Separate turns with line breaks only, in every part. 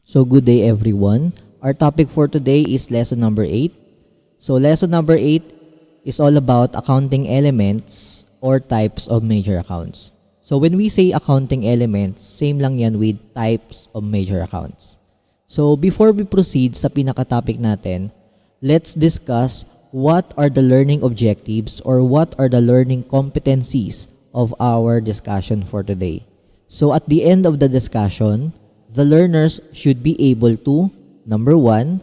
So good day everyone. Our topic for today is lesson number 8. So lesson number 8 is all about accounting elements or types of major accounts. So when we say accounting elements, same lang yan with types of major accounts. So before we proceed sa pinaka-topic natin, let's discuss what are the learning objectives or what are the learning competencies of our discussion for today. So at the end of the discussion, the learners should be able to, number 1,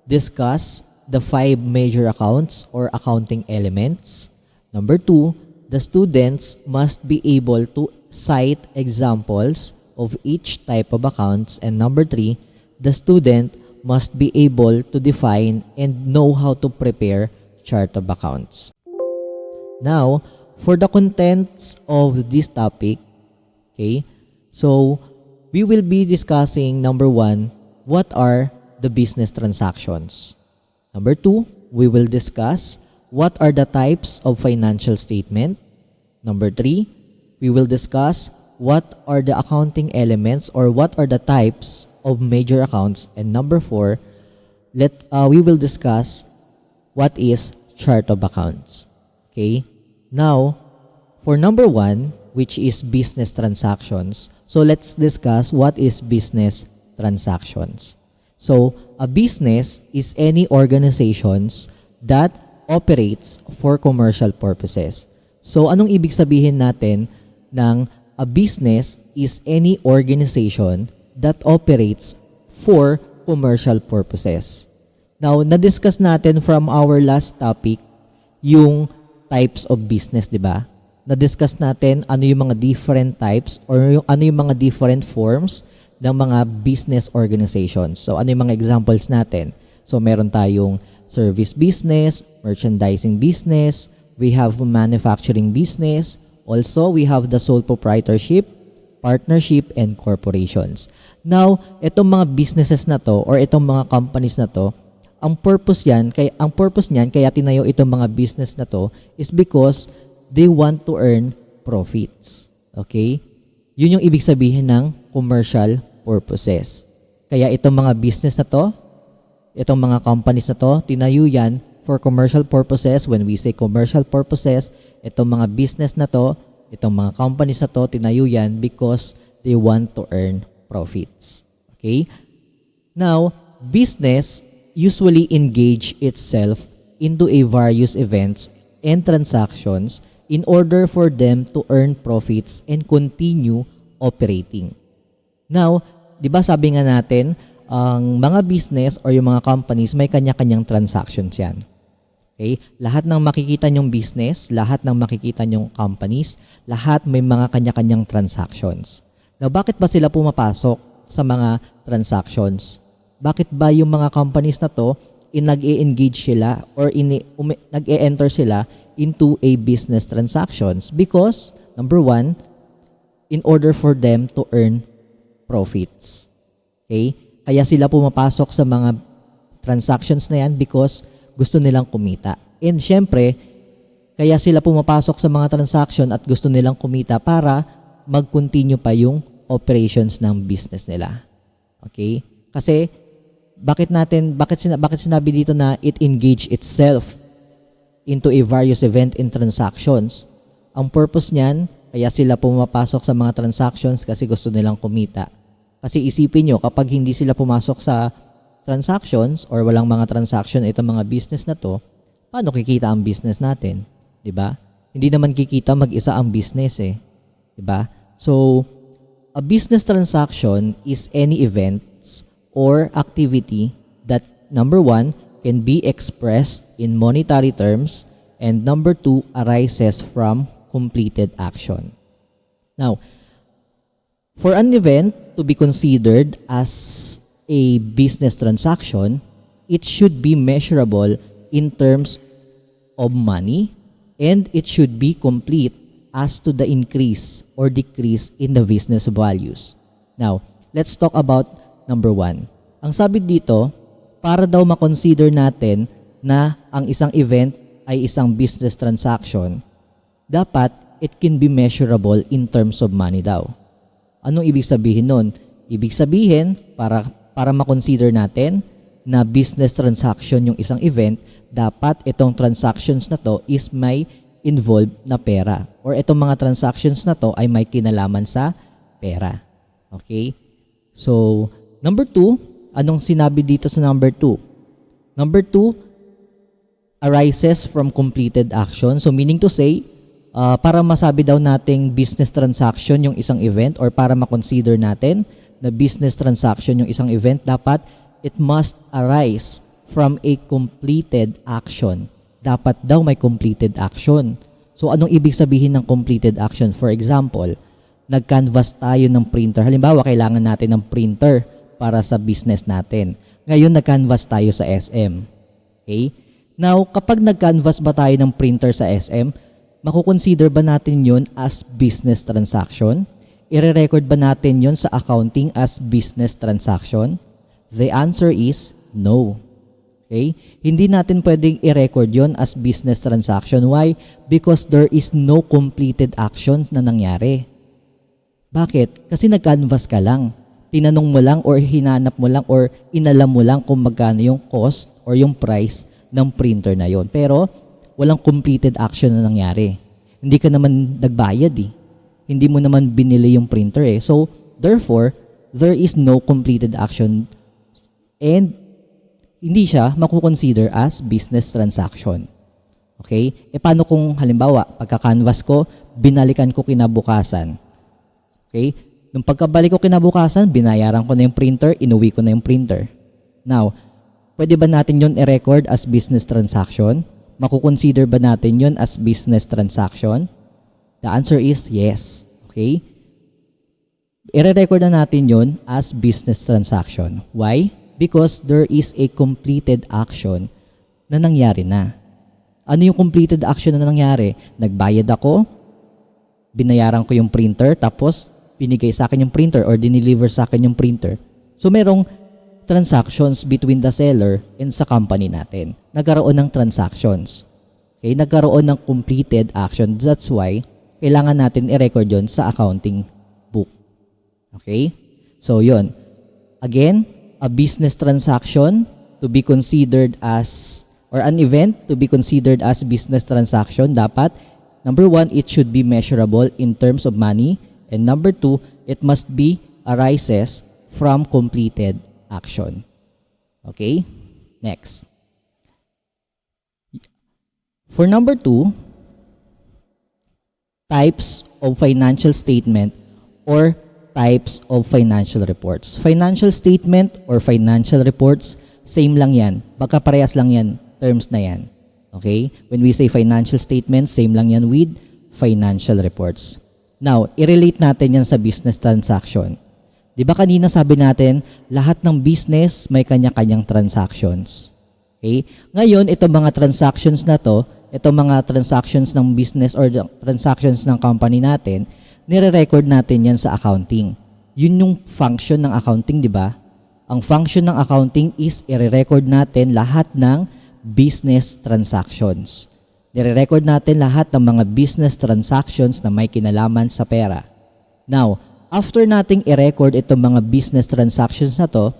discuss the 5 major accounts or accounting elements. Number 2, the students must be able to cite examples of each type of accounts. And number 3, the student must be able to define and know how to prepare chart of accounts. Now, for the contents of this topic, okay, so we will be discussing, number 1, what are the business transactions. Number 2, we will discuss what are the types of financial statement. Number 3, we will discuss what are the accounting elements or what are the types of major accounts. And number 4, we will discuss what is chart of accounts. Okay? Now, for number 1, which is business transactions, so let's discuss what is business transactions. So, a business is any organizations that operates for commercial purposes. So, anong ibig sabihin natin ng a business is any organization that operates for commercial purposes? Now, na-discuss natin from our last topic yung types of business, di ba? Na-discuss natin ano yung mga different types or ano yung mga different forms ng mga business organizations. So, ano yung mga examples natin? So, meron tayong service business, merchandising business, we have manufacturing business, also we have the sole proprietorship, partnership, and corporations. Now, itong mga businesses na to or itong mga companies na to, ang purpose niyan kaya tinayo itong mga business na to is because they want to earn profits. Okay? Yun yung ibig sabihin ng commercial purposes. Kaya itong mga business na to, itong mga companies na to, tinayo yan for commercial purposes. When we say commercial purposes, itong mga business na to, itong mga companies na to, tinayo yan because they want to earn profits. Okay? Now, business usually engage itself into a various events and transactions in order for them to earn profits and continue operating. Now, di ba sabi nga natin, ang mga business or yung mga companies may kanya-kanyang transactions yan. Okay? Lahat ng makikita nyong business, lahat ng makikita nyong companies, lahat may mga kanya-kanyang transactions. Now, bakit ba sila pumapasok sa mga transactions? Bakit ba yung mga companies na to, nag-e-engage sila or nag-e-enter sila into a business transactions? Because, number 1, in order for them to earn profits. Okay? Kaya sila pumapasok sa mga transactions na yan because gusto nilang kumita. And syempre, kaya sila pumapasok sa mga transaction at gusto nilang kumita para mag-continue pa yung operations ng business nila. Okay? Kasi, bakit sinabi dito na it engage itself into a various event and transactions? Ang purpose niyan, kaya sila pumapasok sa mga transactions kasi gusto nilang kumita. Kasi isipin nyo, kapag hindi sila pumasok sa transactions or walang mga transaction itong mga business na to, paano kikita ang business natin? 'Di ba? Hindi naman kikita mag-isa ang business eh. 'Di ba? So, a business transaction is any events or activity that, number 1, can be expressed in monetary terms, and number 2, arises from completed action. Now, for an event to be considered as a business transaction, it should be measurable in terms of money, and it should be complete as to the increase or decrease in the business values. Now, let's talk about number 1. Ang sabi dito, para daw makonsider natin na ang isang event ay isang business transaction, dapat it can be measurable in terms of money daw. Anong ibig sabihin nun? Ibig sabihin, para ma-consider natin na business transaction yung isang event, dapat itong transactions na to is may involved na pera. Or itong mga transactions na to ay may kinalaman sa pera. Okay? So, number 2, anong sinabi dito sa number 2? Number 2, arises from completed action. So, meaning to say, para masabi daw nating business transaction yung isang event or para ma-consider natin na business transaction yung isang event, dapat it must arise from a completed action. Dapat daw may completed action. So, anong ibig sabihin ng completed action? For example, nag-canvas tayo ng printer. Halimbawa, kailangan natin ng printer para sa business natin. Ngayon, nag-canvas tayo sa SM. Okay? Now, kapag nag-canvas ba tayo ng printer sa SM, makukonsider ba natin yun as business transaction? Ire-record ba natin yun sa accounting as business transaction? The answer is no. Okay? Hindi natin pwedeng i-record yun as business transaction. Why? Because there is no completed action na nangyari. Bakit? Kasi nag-canvas ka lang. Tinanong mo lang or hinanap mo lang or inalam mo lang kung magkano yung cost or yung price ng printer na yon. Pero walang completed action na nangyari. Hindi ka naman nagbayad eh. Hindi mo naman binili yung printer eh. So, therefore, there is no completed action and hindi siya makukonsider as business transaction. Okay? E paano kung halimbawa, pagka-canvas ko, binalikan ko kinabukasan. Okay? Nung pagkabalik ko kinabukasan, binayaran ko na yung printer, inuwi ko na yung printer. Now, pwede ba natin yun i-record as business transaction? Makukonsider ba natin yun as business transaction? The answer is yes. Okay? I-record na natin yun as business transaction. Why? Because there is a completed action na nangyari na. Ano yung completed action na nangyari? Nagbayad ako, binayaran ko yung printer, tapos binigay sa akin yung printer or dineliver sa akin yung printer. So merong transactions between the seller and sa company natin. Nagkaroon ng transactions. Okay? Nagkaroon ng completed action. That's why kailangan natin i-record yun sa accounting book. Okay? So yun. Again, a business transaction to be considered as or an event to be considered as business transaction, dapat number 1, it should be measurable in terms of money, and number 2, it must be arises from completed action. Okay? Next. For number 2, types of financial statement or types of financial reports. Financial statement or financial reports, same lang yan. Magkaparehas lang yan, terms na yan. Okay? When we say financial statement, same lang yan with financial reports. Now, i-relate natin yan sa business transaction. Di ba kanina sabi natin, lahat ng business may kanya-kanyang transactions. Okay? Ngayon, itong mga transactions na to, itong mga transactions ng business or transactions ng company natin, nire-record natin yan sa accounting. Yun yung function ng accounting, di ba? Ang function ng accounting is i-record natin lahat ng business transactions. Nire-record natin lahat ng mga business transactions na may kinalaman sa pera. Now, after nating i-record itong mga business transactions na to,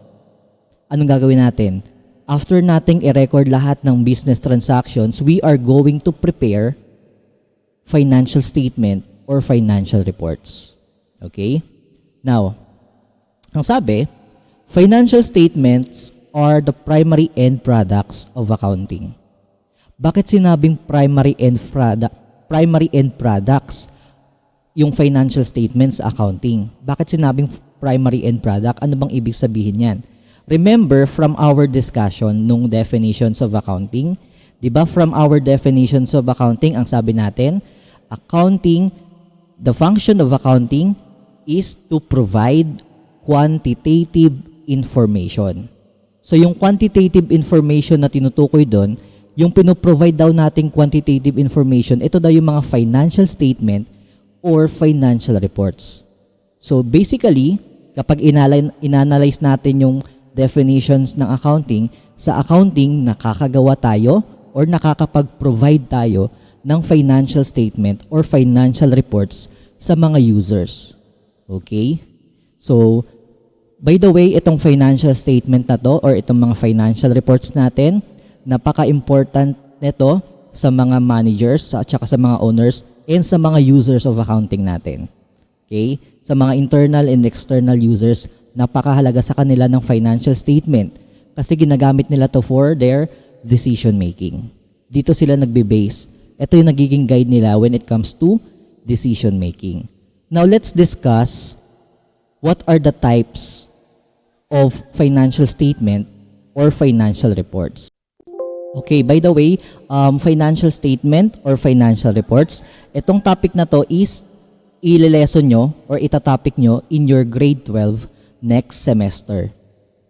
anong gagawin natin? After nating i-record lahat ng business transactions, we are going to prepare financial statement or financial reports. Okay? Now, ang sabi, financial statements are the primary end products of accounting. Bakit sinabing primary end products yung financial statements sa accounting? Bakit sinabing primary end product? Ano bang ibig sabihin yan? Remember from our discussion nung definitions of accounting, di ba from our definitions of accounting, ang sabi natin, accounting, the function of accounting is to provide quantitative information. So yung quantitative information na tinutukoy doon, yung pinoprovide daw nating quantitative information, ito daw yung mga financial statement or financial reports. So basically, kapag inanalyze natin yung definitions ng accounting, sa accounting nakakagawa tayo or nakakapag-provide tayo ng financial statement or financial reports sa mga users. Okay? So, By the way, itong financial statement na to or itong mga financial reports natin, napaka-important nito sa mga managers at saka sa mga owners and sa mga users of accounting natin. Okay? Sa mga internal and external users, napakahalaga sa kanila ng financial statement kasi ginagamit nila to for their decision making. Dito sila nagbe-base. Ito yung nagiging guide nila when it comes to decision making. Now, let's discuss what are the types of financial statement or financial reports. Okay, by the way, financial statement or financial reports, itong topic na to is ile-lesson nyo or itatopic nyo in your grade 12 next semester.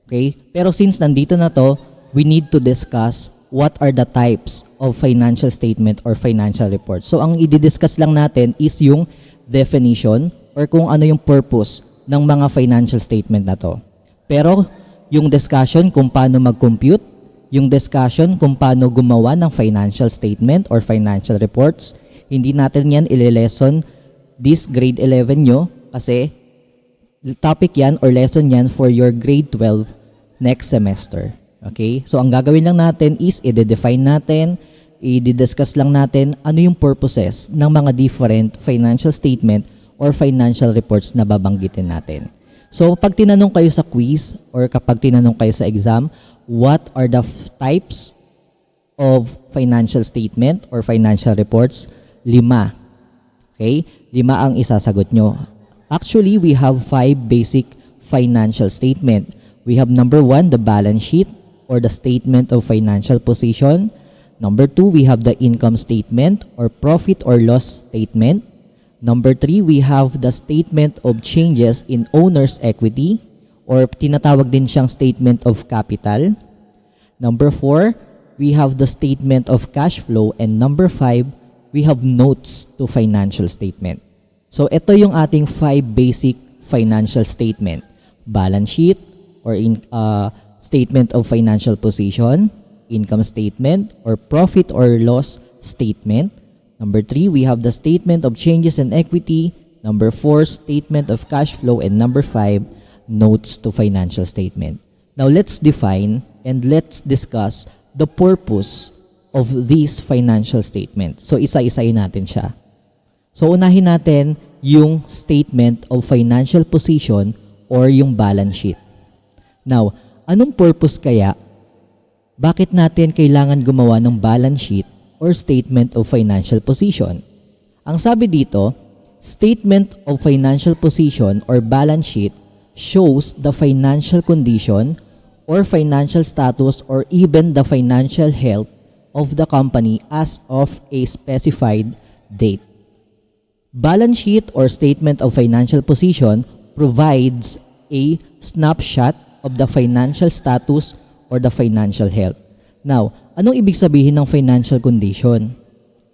Okay? Pero since nandito na to, we need to discuss what are the types of financial statement or financial reports. So, ang i-discuss lang natin is yung definition or kung ano yung purpose ng mga financial statement na to. Pero, yung discussion kung paano mag-compute, yung discussion kung paano gumawa ng financial statement or financial reports, hindi natin yan ile-lesson this grade 11 nyo kasi topic yan or lesson yan for your grade 12 next semester. Okay? So, ang gagawin lang natin is i-define natin, i-discuss lang natin ano yung purposes ng mga different financial statement or financial reports na babanggitin natin. So, pag tinanong kayo sa quiz or kapag tinanong kayo sa exam, what are the types of financial statement or financial reports? 5. Okay? 5 ang isasagot nyo. Actually, we have 5 basic financial statement. We have number 1, the balance sheet or the statement of financial position. Number 2, we have the income statement or profit or loss statement. Number 3, we have the statement of changes in owner's equity or tinatawag din siyang statement of capital. Number 4, we have the statement of cash flow. And number 5, we have notes to financial statement. So, ito yung ating 5 basic financial statement. Balance sheet or statement of financial position, income statement or profit or loss statement. Number 3, we have the statement of changes in equity. Number 4, statement of cash flow. And number 5, notes to financial statement. Now, let's define and let's discuss the purpose of these financial statements. So, isa-isayin natin siya. So, unahin natin yung statement of financial position or yung balance sheet. Now, anong purpose kaya? Bakit natin kailangan gumawa ng balance sheet or statement of financial position? Ang sabi dito, statement of financial position or balance sheet shows the financial condition or financial status or even the financial health of the company as of a specified date. Balance sheet or statement of financial position provides a snapshot of the financial status or the financial health. Now, anong ibig sabihin ng financial condition?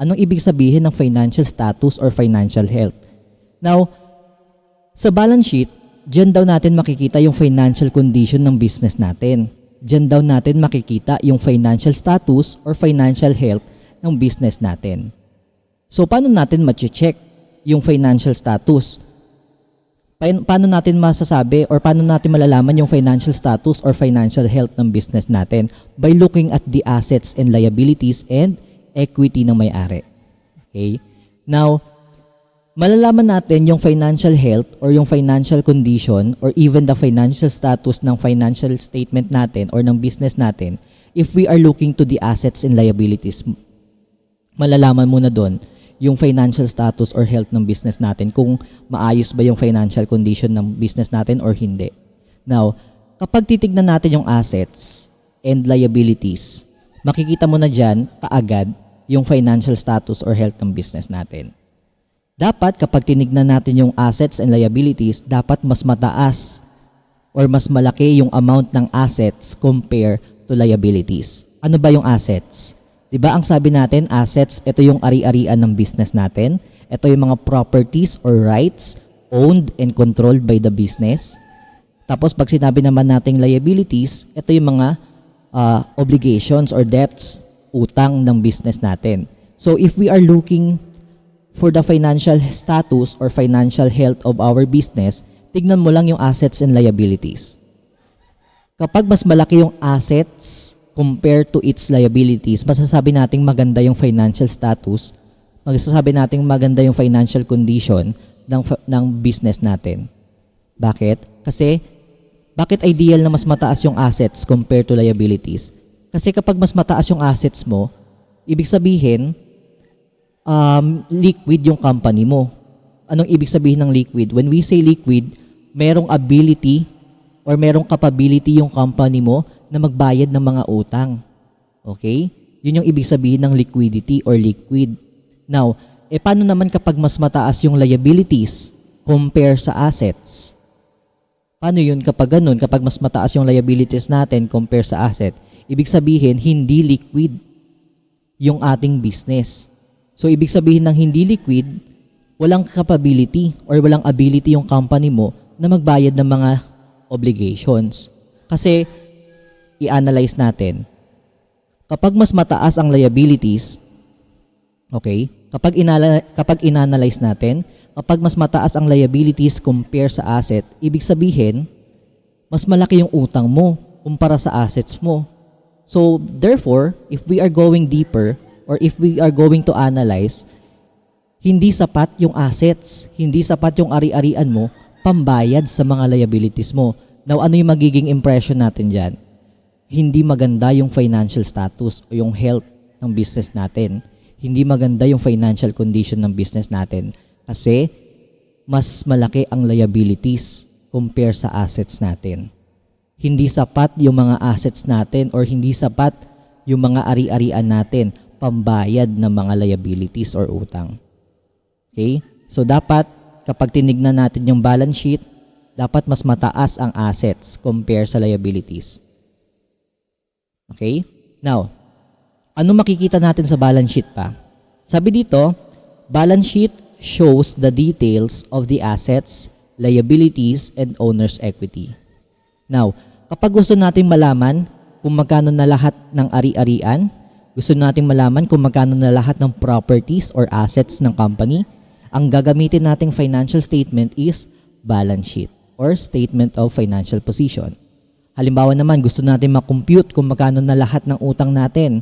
Anong ibig sabihin ng financial status or financial health? Now, sa balance sheet, diyan daw natin makikita yung financial condition ng business natin. Diyan daw natin makikita yung financial status or financial health ng business natin. So, paano natin ma-check yung financial status? Paano natin masasabi or paano natin malalaman yung financial status or financial health ng business natin? By looking at the assets and liabilities and equity ng may-ari. Okay? Now, malalaman natin yung financial health or yung financial condition or even the financial status ng financial statement natin or ng business natin if we are looking to the assets and liabilities. Malalaman muna doon yung financial status or health ng business natin, kung maayos ba yung financial condition ng business natin or hindi. Now, kapag titignan natin yung assets and liabilities, makikita mo na dyan kaagad yung financial status or health ng business natin. Dapat kapag tinignan natin yung assets and liabilities, dapat mas mataas or mas malaki yung amount ng assets compare to liabilities. Ano ba yung assets? Diba ang sabi natin, assets, ito yung ari-arian ng business natin. Ito yung mga properties or rights owned and controlled by the business. Tapos pag sinabi naman nating liabilities, ito yung mga obligations or debts, utang ng business natin. So if we are looking for the financial status or financial health of our business, tignan mo lang yung assets and liabilities. Kapag mas malaki yung assets compared to its liabilities, masasabi nating maganda yung financial status, masasabi nating maganda yung financial condition ng business natin. Bakit? Kasi, bakit ideal na mas mataas yung assets compared to liabilities? Kasi kapag mas mataas yung assets mo, ibig sabihin, liquid yung company mo. Anong ibig sabihin ng liquid? When we say liquid, merong ability or merong capability yung company mo na magbayad ng mga utang. Okay? Yun yung ibig sabihin ng liquidity or liquid. Now, paano naman kapag mas mataas yung liabilities compare sa assets? Paano yun kapag ganun? Kapag mas mataas yung liabilities natin compare sa asset, ibig sabihin hindi liquid yung ating business. So, ibig sabihin ng hindi liquid, walang capability or walang ability yung company mo na magbayad ng mga obligations. Kasi, i-analyze natin. Kapag mas mataas ang liabilities, okay, kapag in-analyze natin, kapag mas mataas ang liabilities compare sa asset, ibig sabihin, mas malaki yung utang mo kumpara sa assets mo. So, therefore, if we are going deeper or if we are going to analyze, hindi sapat yung assets, hindi sapat yung ari-arian mo pambayad sa mga liabilities mo. Now, ano yung magiging impression natin dyan? Hindi maganda yung financial status o yung health ng business natin. Hindi maganda yung financial condition ng business natin kasi mas malaki ang liabilities compare sa assets natin. Hindi sapat yung mga assets natin or hindi sapat yung mga ari-arian natin pambayad ng mga liabilities or utang. Okay? So dapat kapag tinignan natin yung balance sheet, dapat mas mataas ang assets compare sa liabilities. Okay? Now, ano makikita natin sa balance sheet pa? Sabi dito, balance sheet shows the details of the assets, liabilities, and owner's equity. Now, kapag gusto nating malaman kung magkano na lahat ng ari-arian, gusto nating malaman kung magkano na lahat ng properties or assets ng company, ang gagamitin nating financial statement is balance sheet or statement of financial position. Halimbawa naman, gusto natin makompute kung magkano na lahat ng utang natin.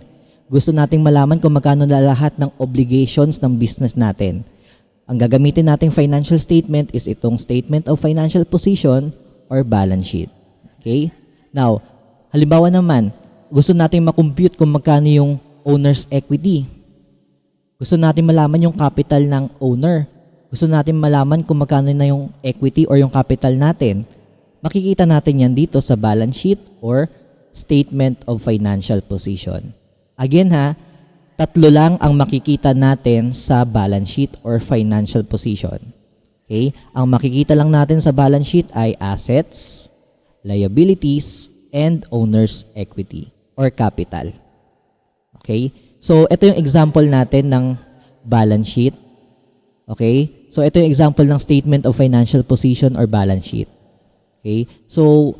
Gusto nating malaman kung magkano na lahat ng obligations ng business natin. Ang gagamitin nating financial statement is itong statement of financial position or balance sheet. Okay? Now, halimbawa naman, gusto nating makompute kung magkano yung owner's equity. Gusto natin malaman yung capital ng owner. Gusto natin malaman kung magkano na yung equity or yung capital natin. Makikita natin yan dito sa balance sheet or statement of financial position. Again ha, tatlo lang ang makikita natin sa balance sheet or financial position. Okay? Ang makikita lang natin sa balance sheet ay assets, liabilities, and owner's equity or capital. Okay? So, ito yung example natin ng balance sheet. Okay? So, ito yung example ng statement of financial position or balance sheet. Okay? So,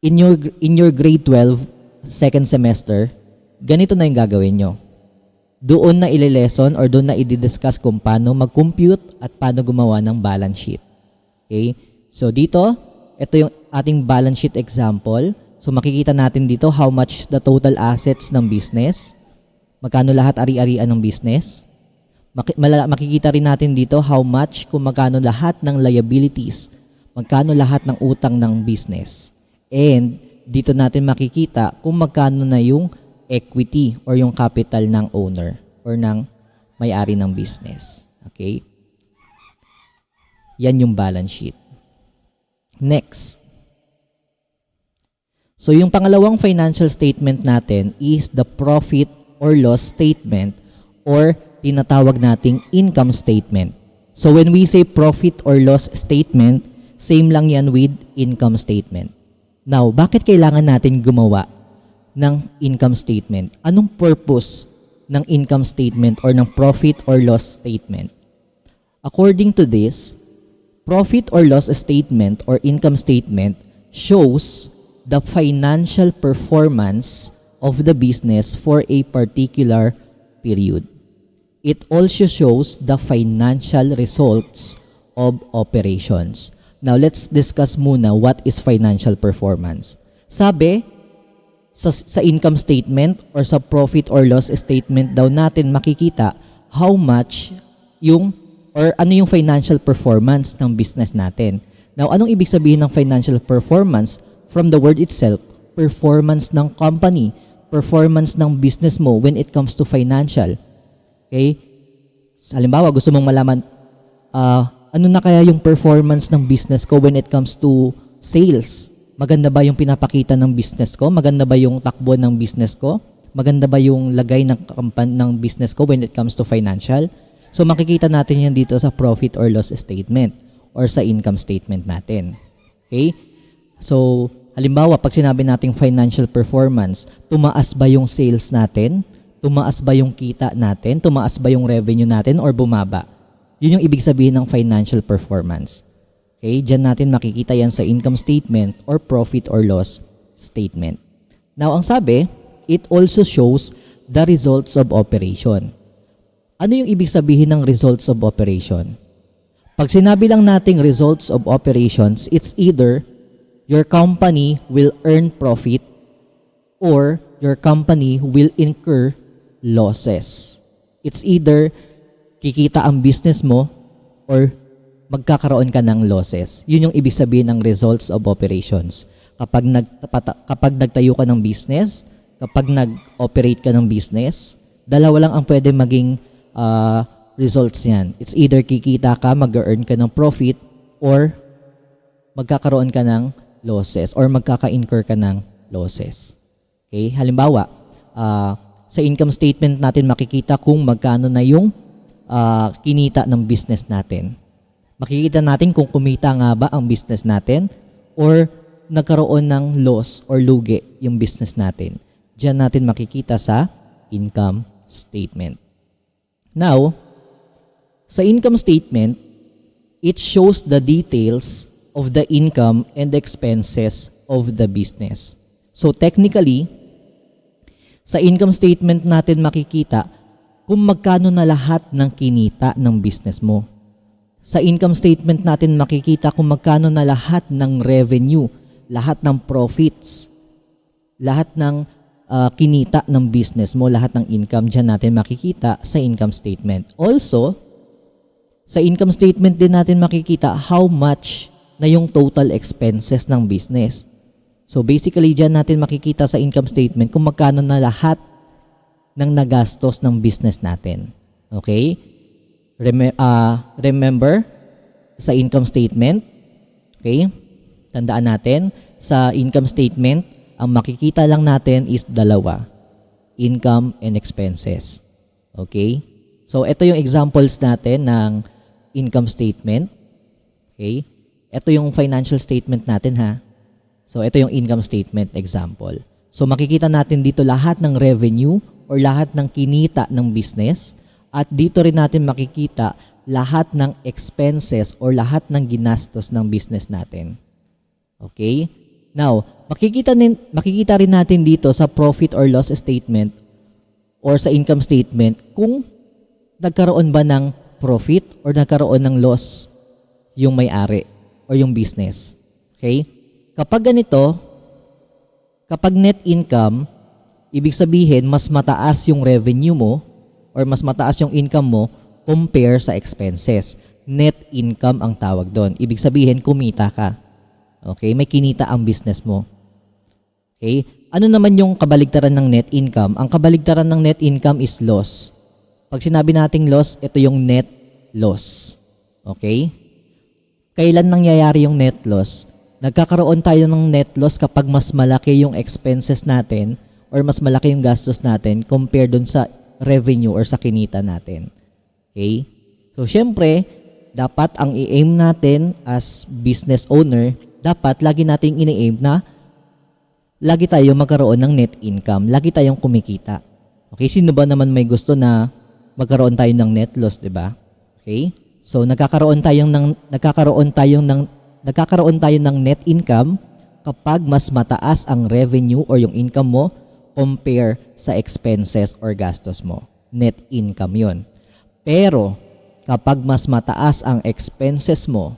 in your grade 12, second semester, ganito na yung gagawin nyo. Doon na ile-lesson or doon na i-discuss kung paano mag-compute at paano gumawa ng balance sheet. Okay? So, dito, ito yung ating balance sheet example. So, makikita natin dito how much the total assets ng business. Magkano lahat ari-arian ng business. Makikita rin natin dito how much kung magkano lahat ng liabilities. Magkano lahat ng utang ng business. And dito natin makikita kung magkano na yung equity or yung capital ng owner or ng may-ari ng business. Okay? Yan yung balance sheet. Next. So, yung pangalawang financial statement natin is the profit or loss statement or tinatawag nating income statement. So, when we say profit or loss statement, same lang yan with income statement. Now, bakit kailangan natin gumawa ng income statement? Anong purpose ng income statement or ng profit or loss statement? According to this, profit or loss statement or income statement shows the financial performance of the business for a particular period. It also shows the financial results of operations. Now, let's discuss muna what is financial performance. Sabi, sa income statement or sa profit or loss statement daw natin makikita how much yung or ano yung financial performance ng business natin. Now, anong ibig sabihin ng financial performance? From the word itself, performance ng company, performance ng business mo when it comes to financial. Okay? Halimbawa, gusto mong malaman, ano na kaya yung performance ng business ko when it comes to sales? Maganda ba yung pinapakita ng business ko? Maganda ba yung takbo ng business ko? Maganda ba yung lagay ng business ko when it comes to financial? So makikita natin yan dito sa profit or loss statement or sa income statement natin. Okay? So halimbawa, pag sinabi nating financial performance, tumaas ba yung sales natin? Tumaas ba yung kita natin? Tumaas ba yung revenue natin or bumaba? Yun yung ibig sabihin ng financial performance. Okay, diyan natin makikita yan sa income statement or profit or loss statement. Now, ang sabi, it also shows the results of operation. Ano yung ibig sabihin ng results of operation? Pag sinabi lang nating results of operations, it's either your company will earn profit or your company will incur losses. It's either kikita ang business mo or magkakaroon ka ng losses. Yun yung ibig sabihin ng results of operations. Kapag nagtayo ka ng business, kapag nag-operate ka ng business, dalawa lang ang pwede maging results yan. It's either kikita ka, mag-earn ka ng profit, or magkakaroon ka ng losses or magkaka-incur ka ng losses. Okay? Halimbawa, sa income statement natin makikita kung magkano na yung kinita ng business natin. Makikita natin kung kumita nga ba ang business natin or nagkaroon ng loss or lugi yung business natin. Diyan natin makikita sa income statement. Now, sa income statement, it shows the details of the income and expenses of the business. So technically, sa income statement natin makikita kung magkano na lahat ng kinita ng business mo. Sa income statement natin makikita kung magkano na lahat ng revenue, lahat ng profits, lahat ng kinita ng business mo, lahat ng income dyan natin makikita sa income statement. Also, sa income statement din natin makikita how much na yung total expenses ng business. So basically, dyan natin makikita sa income statement kung magkano na lahat ng nagastos ng business natin. Okay? Remember, sa income statement, okay? Tandaan natin, sa income statement, ang makikita lang natin is dalawa. Income and expenses. Okay? So, ito yung examples natin ng income statement. Okay? Ito yung financial statement natin, ha? So, ito yung income statement example. So, makikita natin dito lahat ng revenue or lahat ng kinita ng business at dito rin natin makikita lahat ng expenses or lahat ng ginastos ng business natin. Okay? Now, makikita rin natin dito sa profit or loss statement or sa income statement kung nagkaroon ba ng profit or nagkaroon ng loss yung may-ari or yung business. Okay? Kapag ganito, kapag net income, ibig sabihin mas mataas yung revenue mo or mas mataas yung income mo compare sa expenses. Net income ang tawag doon. Ibig sabihin kumita ka. Okay? May kinita ang business mo. Okay? Ano naman yung kabaligtaran ng net income? Ang kabaligtaran ng net income is loss. Pag sinabi nating loss, ito yung net loss. Okay? Kailan nangyayari yung net loss? Nagkakaroon tayo ng net loss kapag mas malaki yung expenses natin or mas malaki yung gastos natin compared dun sa revenue or sa kinita natin. Okay? So, syempre, dapat ang i-aim natin as business owner, dapat lagi nating ini-aim na lagi tayo magkaroon ng net income. Lagi tayong kumikita. Okay? Sino ba naman may gusto na magkaroon tayo ng net loss, 'di ba? Okay? So, nagkakaroon tayo ng net income kapag mas mataas ang revenue or yung income mo compare sa expenses or gastos mo. Net income 'yon. Pero kapag mas mataas ang expenses mo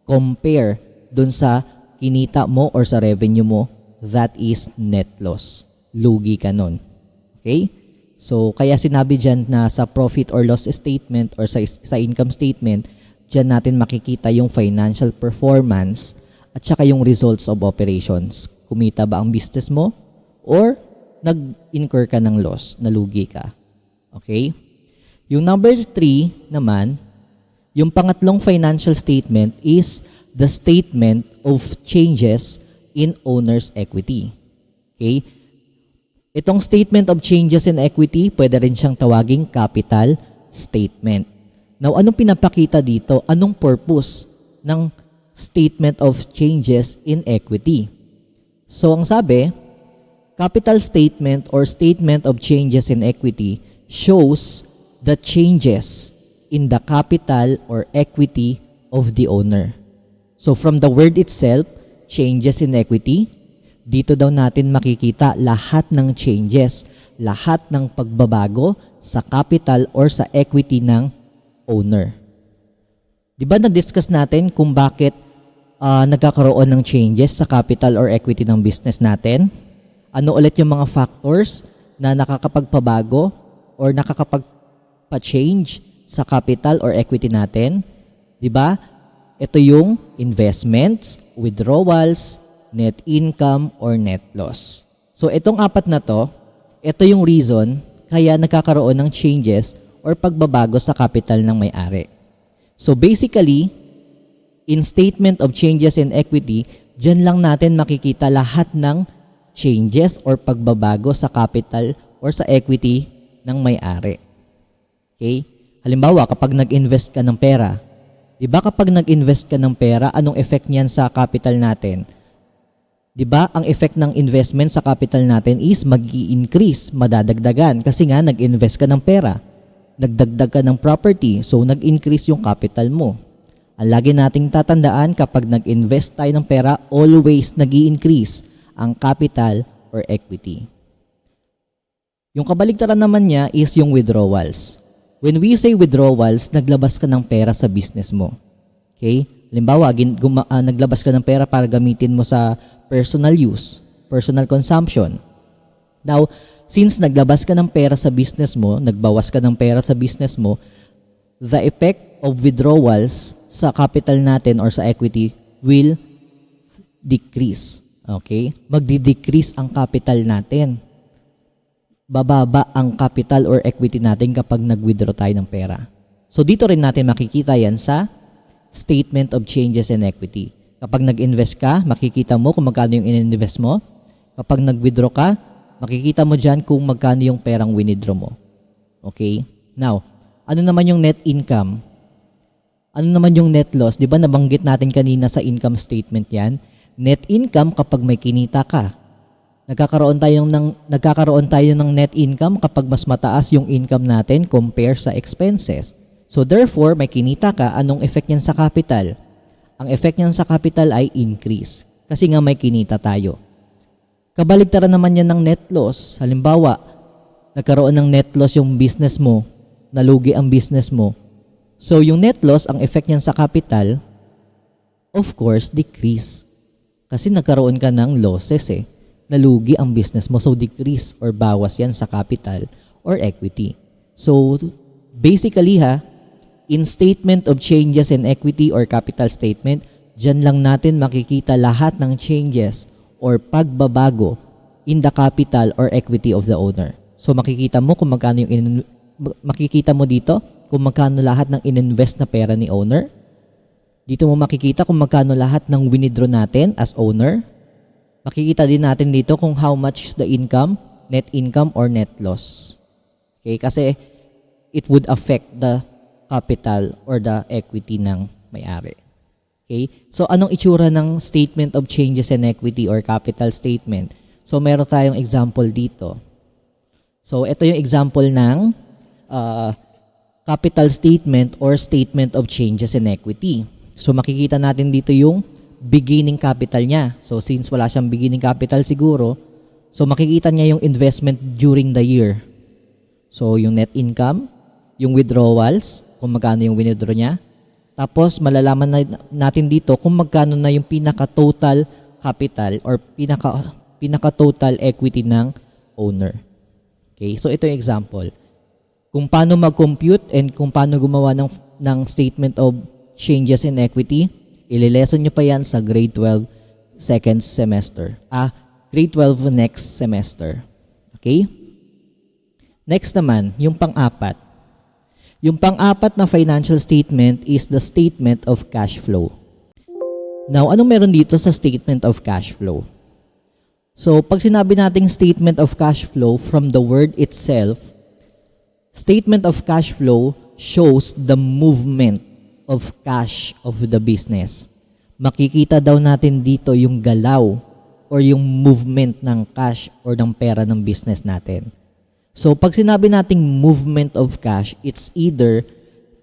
compare dun sa kinita mo or sa revenue mo, that is net loss. Lugi ka nun. Okay? So, kaya sinabi dyan na sa profit or loss statement or sa income statement, dyan natin makikita yung financial performance at saka yung results of operations. Kumita ba ang business mo or nag-incur ka ng loss, nalugi ka. Okay? Yung number 3 naman, yung pangatlong financial statement is the statement of changes in owner's equity. Okay? Itong statement of changes in equity, pwede rin siyang tawaging capital statement. Now, anong pinapakita dito? Anong purpose ng statement of changes in equity? So, ang sabi, capital statement or statement of changes in equity shows the changes in the capital or equity of the owner. So from the word itself, changes in equity, dito daw natin makikita lahat ng changes, lahat ng pagbabago sa capital or sa equity ng owner. Di ba na-discuss natin kung bakit nagkakaroon ng changes sa capital or equity ng business natin? Ano ulit yung mga factors na nakakapagpabago or nakakapagpa-change sa capital or equity natin? 'Di ba? Ito yung investments, withdrawals, net income or net loss. So itong apat na to, ito yung reason kaya nagkakaroon ng changes or pagbabago sa capital ng may-ari. So basically, in statement of changes in equity, dyan lang natin makikita lahat ng changes or pagbabago sa capital or sa equity ng may-ari. Okay? Halimbawa, kapag nag-invest ka ng pera, di ba kapag nag-invest ka ng pera, anong effect niyan sa capital natin? Di ba ang effect ng investment sa capital natin is mag-i-increase, madadagdagan kasi nga nag-invest ka ng pera. Nagdagdag ka ng property, so nag-increase yung capital mo. Ang lagi nating tatandaan kapag nag-invest tayo ng pera, always nag-i-increase ang capital or equity. Yung kabaligtaran naman niya is yung withdrawals. When we say withdrawals, naglabas ka ng pera sa business mo. Okay? Halimbawa, naglabas ka ng pera para gamitin mo sa personal use, personal consumption. Now, since naglabas ka ng pera sa business mo, nagbawas ka ng pera sa business mo, the effect of withdrawals sa capital natin or sa equity will decrease. Okay? Magdi-decrease ang capital natin. Bababa ang capital or equity natin kapag nag-withdraw tayo ng pera. So dito rin natin makikita yan sa statement of changes in equity. Kapag nag-invest ka, makikita mo kung magkano yung in-invest mo. Kapag nag-withdraw ka, makikita mo dyan kung magkano yung perang withdraw mo. Okay? Now, ano naman yung net income? Ano naman yung net loss? Di ba nabanggit natin kanina sa income statement yan? Net income kapag may kinita ka. Nagkakaroon tayo ng net income kapag mas mataas yung income natin compare sa expenses. So therefore, may kinita ka, anong effect niyan sa capital? Ang effect niyan sa capital ay increase kasi nga may kinita tayo. Kabaligtaran naman yan ng net loss. Halimbawa, nagkaroon ng net loss yung business mo, nalugi ang business mo. So yung net loss, ang effect niyan sa capital, of course, decrease. Kasi nagkaroon ka ng losses nalugi ang business mo. So, decrease or bawas yan sa capital or equity. So, basically in statement of changes in equity or capital statement, dyan lang natin makikita lahat ng changes or pagbabago in the capital or equity of the owner. So, makikita mo kung magkano makikita mo dito kung magkano lahat ng ininvest na pera ni owner. Dito mo makikita kung magkano lahat ng withdraw natin as owner. Makikita din natin dito kung how much is the income, net income or net loss. Okay, kasi it would affect the capital or the equity ng may-ari. Okay? So anong itsura ng statement of changes in equity or capital statement? So meron tayong example dito. So ito yung example ng capital statement or statement of changes in equity. So makikita natin dito yung beginning capital niya. So since wala siyang beginning capital siguro, so makikita niya yung investment during the year. So yung net income, yung withdrawals, kung magkano yung withdraw niya. Tapos malalaman natin dito kung magkano na yung pinaka-total capital or pinaka-total equity ng owner. Okay, so ito yung example. Kung paano mag-compute and kung paano gumawa ng statement of changes in equity, ililesson nyo pa yan sa grade 12 second semester. Grade 12 next semester. Okay? Next naman, yung pang-apat. Yung pang-apat na financial statement is the statement of cash flow. Now, anong meron dito sa statement of cash flow? So, pag sinabi nating statement of cash flow from the word itself, statement of cash flow shows the movement of cash of the business. Makikita daw natin dito yung galaw or yung movement ng cash or ng pera ng business natin. So, pag sinabi nating movement of cash, it's either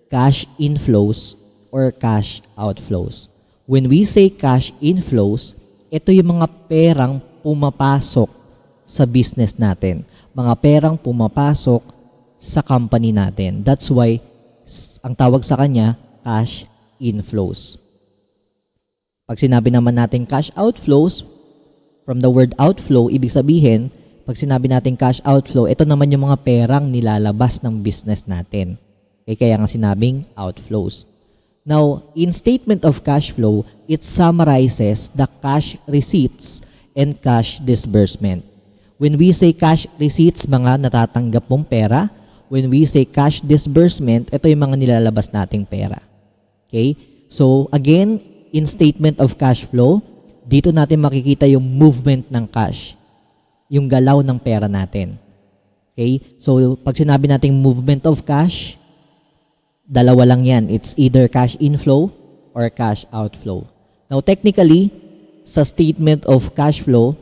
cash inflows or cash outflows. When we say cash inflows, ito yung mga perang pumapasok sa business natin. Mga perang pumapasok sa company natin. That's why ang tawag sa kanya, cash inflows. Pag sinabi naman natin cash outflows, from the word outflow, ibig sabihin, pag sinabi natin cash outflow, ito naman yung mga perang nilalabas ng business natin. Kaya nga sinabing outflows. Now, in statement of cash flow, it summarizes the cash receipts and cash disbursement. When we say cash receipts, mga natatanggap mong pera. When we say cash disbursement, ito yung mga nilalabas nating pera. Okay? So, again, in statement of cash flow, dito natin makikita yung movement ng cash. Yung galaw ng pera natin. Okay? So, pag sinabi nating movement of cash, dalawa lang yan. It's either cash inflow or cash outflow. Now, technically, sa statement of cash flow,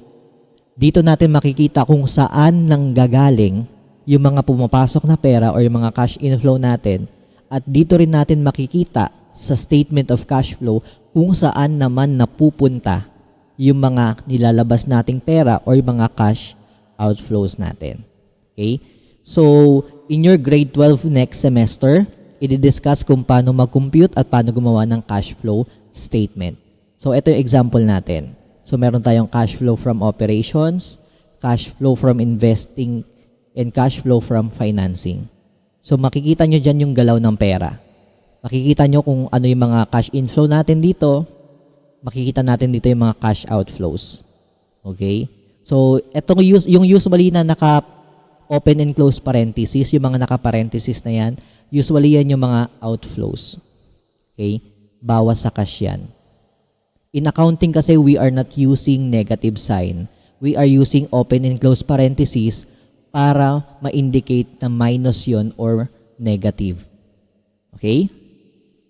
dito natin makikita kung saan nang gagaling yung mga pumapasok na pera or yung mga cash inflow natin. At dito rin natin makikita sa statement of cash flow kung saan naman napupunta yung mga nilalabas nating pera or yung mga cash outflows natin. Okay? So, in your grade 12 next semester, i-discuss kung paano mag-compute at paano gumawa ng cash flow statement. So, ito yung example natin. So, meron tayong cash flow from operations, cash flow from investing, and cash flow from financing. So, makikita nyo dyan yung galaw ng pera. Makikita nyo kung ano yung mga cash inflow natin dito. Makikita natin dito yung mga cash outflows. Okay? So, yung usually na naka-open and close parenthesis, yung mga naka-parenthesis na yan, usually yan yung mga outflows. Okay? Bawas sa cash yan. In accounting kasi, we are not using negative sign. We are using open and close parenthesis para ma-indicate na minus yon or negative. Okay?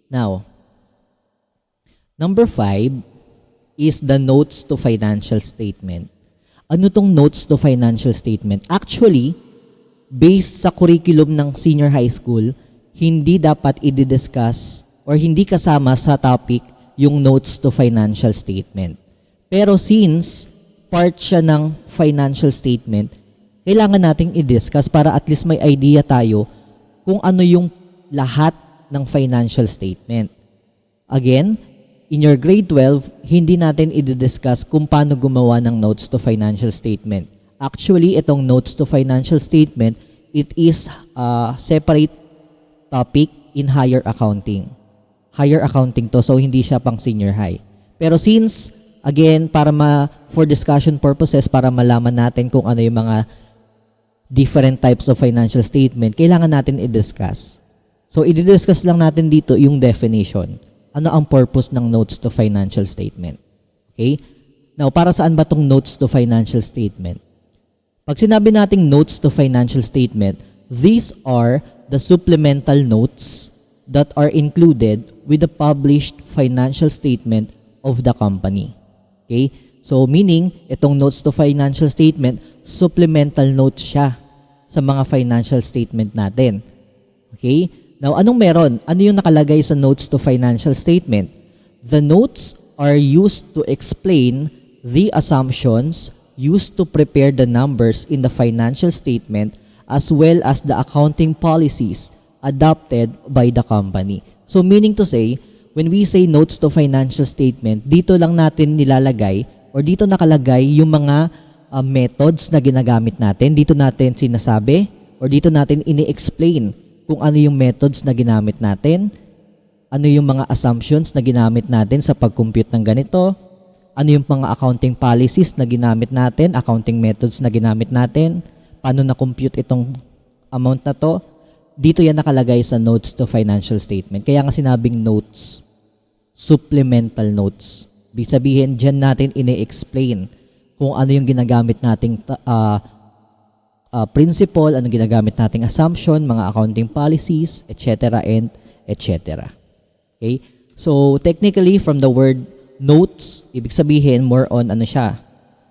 Now, number 5 is the notes to financial statement. Ano tong notes to financial statement? Actually, based sa curriculum ng senior high school, hindi dapat i-discuss or hindi kasama sa topic yung notes to financial statement. Pero since part siya ng financial statement, kailangan nating i-discuss para at least may idea tayo kung ano yung lahat ng financial statement. Again, in your grade 12, hindi natin i-discuss kung paano gumawa ng notes to financial statement. Actually, itong notes to financial statement, it is a separate topic in higher accounting. Higher accounting to, so hindi siya pang senior high. Pero since, again, for discussion purposes, para malaman natin kung ano yung mga different types of financial statement, kailangan natin i-discuss. So, i-discuss lang natin dito yung definition. Ano ang purpose ng notes to financial statement? Okay? Now, para saan ba tong notes to financial statement? Pag sinabi nating notes to financial statement, these are the supplemental notes that are included with the published financial statement of the company. Okay? So, meaning, itong notes to financial statement, supplemental notes siya sa mga financial statement natin. Okay? Now, anong meron? Ano yung nakalagay sa notes to financial statement? The notes are used to explain the assumptions used to prepare the numbers in the financial statement as well as the accounting policies adopted by the company. So meaning to say, when we say notes to financial statement, dito lang natin nilalagay or dito nakalagay yung mga methods na ginagamit natin. Dito natin sinasabi or dito natin ini-explain kung ano yung methods na ginamit natin, ano yung mga assumptions na ginamit natin sa pag-compute ng ganito, ano yung mga accounting policies na ginamit natin, accounting methods na ginamit natin, paano na-compute itong amount na to. Dito yan nakalagay sa notes to financial statement. Kaya nga sinabing notes, supplemental notes. Ibig sabihin, dyan natin ini-explain kung ano yung ginagamit nating principle, ano ginagamit nating assumption, mga accounting policies, etc. and etc. Okay? So, technically, from the word notes, ibig sabihin, more on ano siya?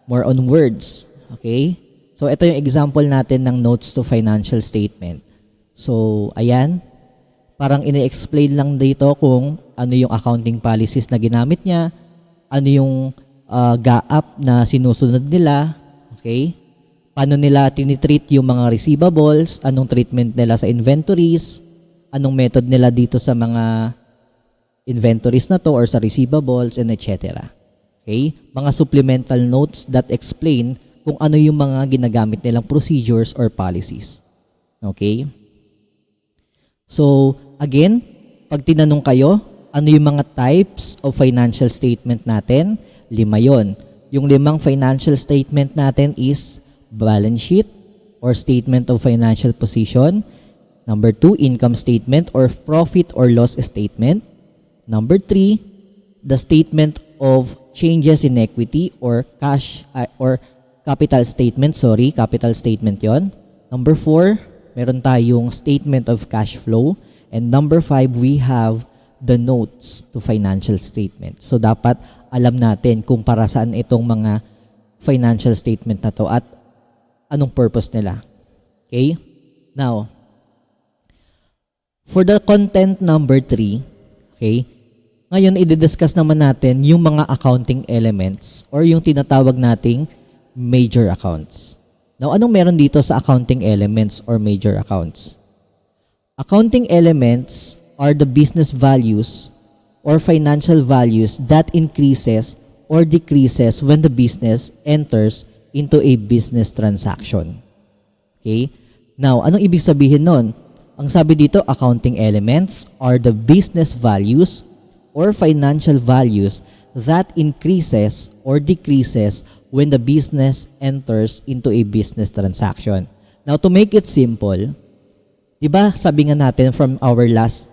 More on words. Okay? So, ito yung example natin ng notes to financial statement. So, ayan. Parang ini-explain lang dito kung ano yung accounting policies na ginamit niya, ano yung GAAP na sinusunod nila, okay? Paano nila tinitreat yung mga receivables, anong treatment nila sa inventories, anong method nila dito sa mga inventories na to or sa receivables, and etc. Okay? Mga supplemental notes that explain kung ano yung mga ginagamit nilang procedures or policies. Okay? So, again, pag tinanong kayo, ano yung mga types of financial statement natin? 5 yon. Yung 5 financial statement natin is balance sheet or statement of financial position. Number 2, income statement or profit or loss statement. Number 3, the statement of changes in equity or cash or capital statement. Capital statement yon. Number 4, meron tayong statement of cash flow. And number 5, we have the notes to financial statement. So, dapat alam natin kung para saan itong mga financial statement na to at anong purpose nila. Okay? Now, for the content number 3, okay, ngayon i-discuss naman natin yung mga accounting elements or yung tinatawag nating major accounts. Now, anong meron dito sa accounting elements or major accounts? Accounting elements are the business values or financial values that increases or decreases when the business enters into a business transaction. Okay? Now, anong ibig sabihin nun? Ang sabi dito, accounting elements are the business values or financial values that increases or decreases when the business enters into a business transaction. Now, to make it simple, di ba sabi nga natin from our last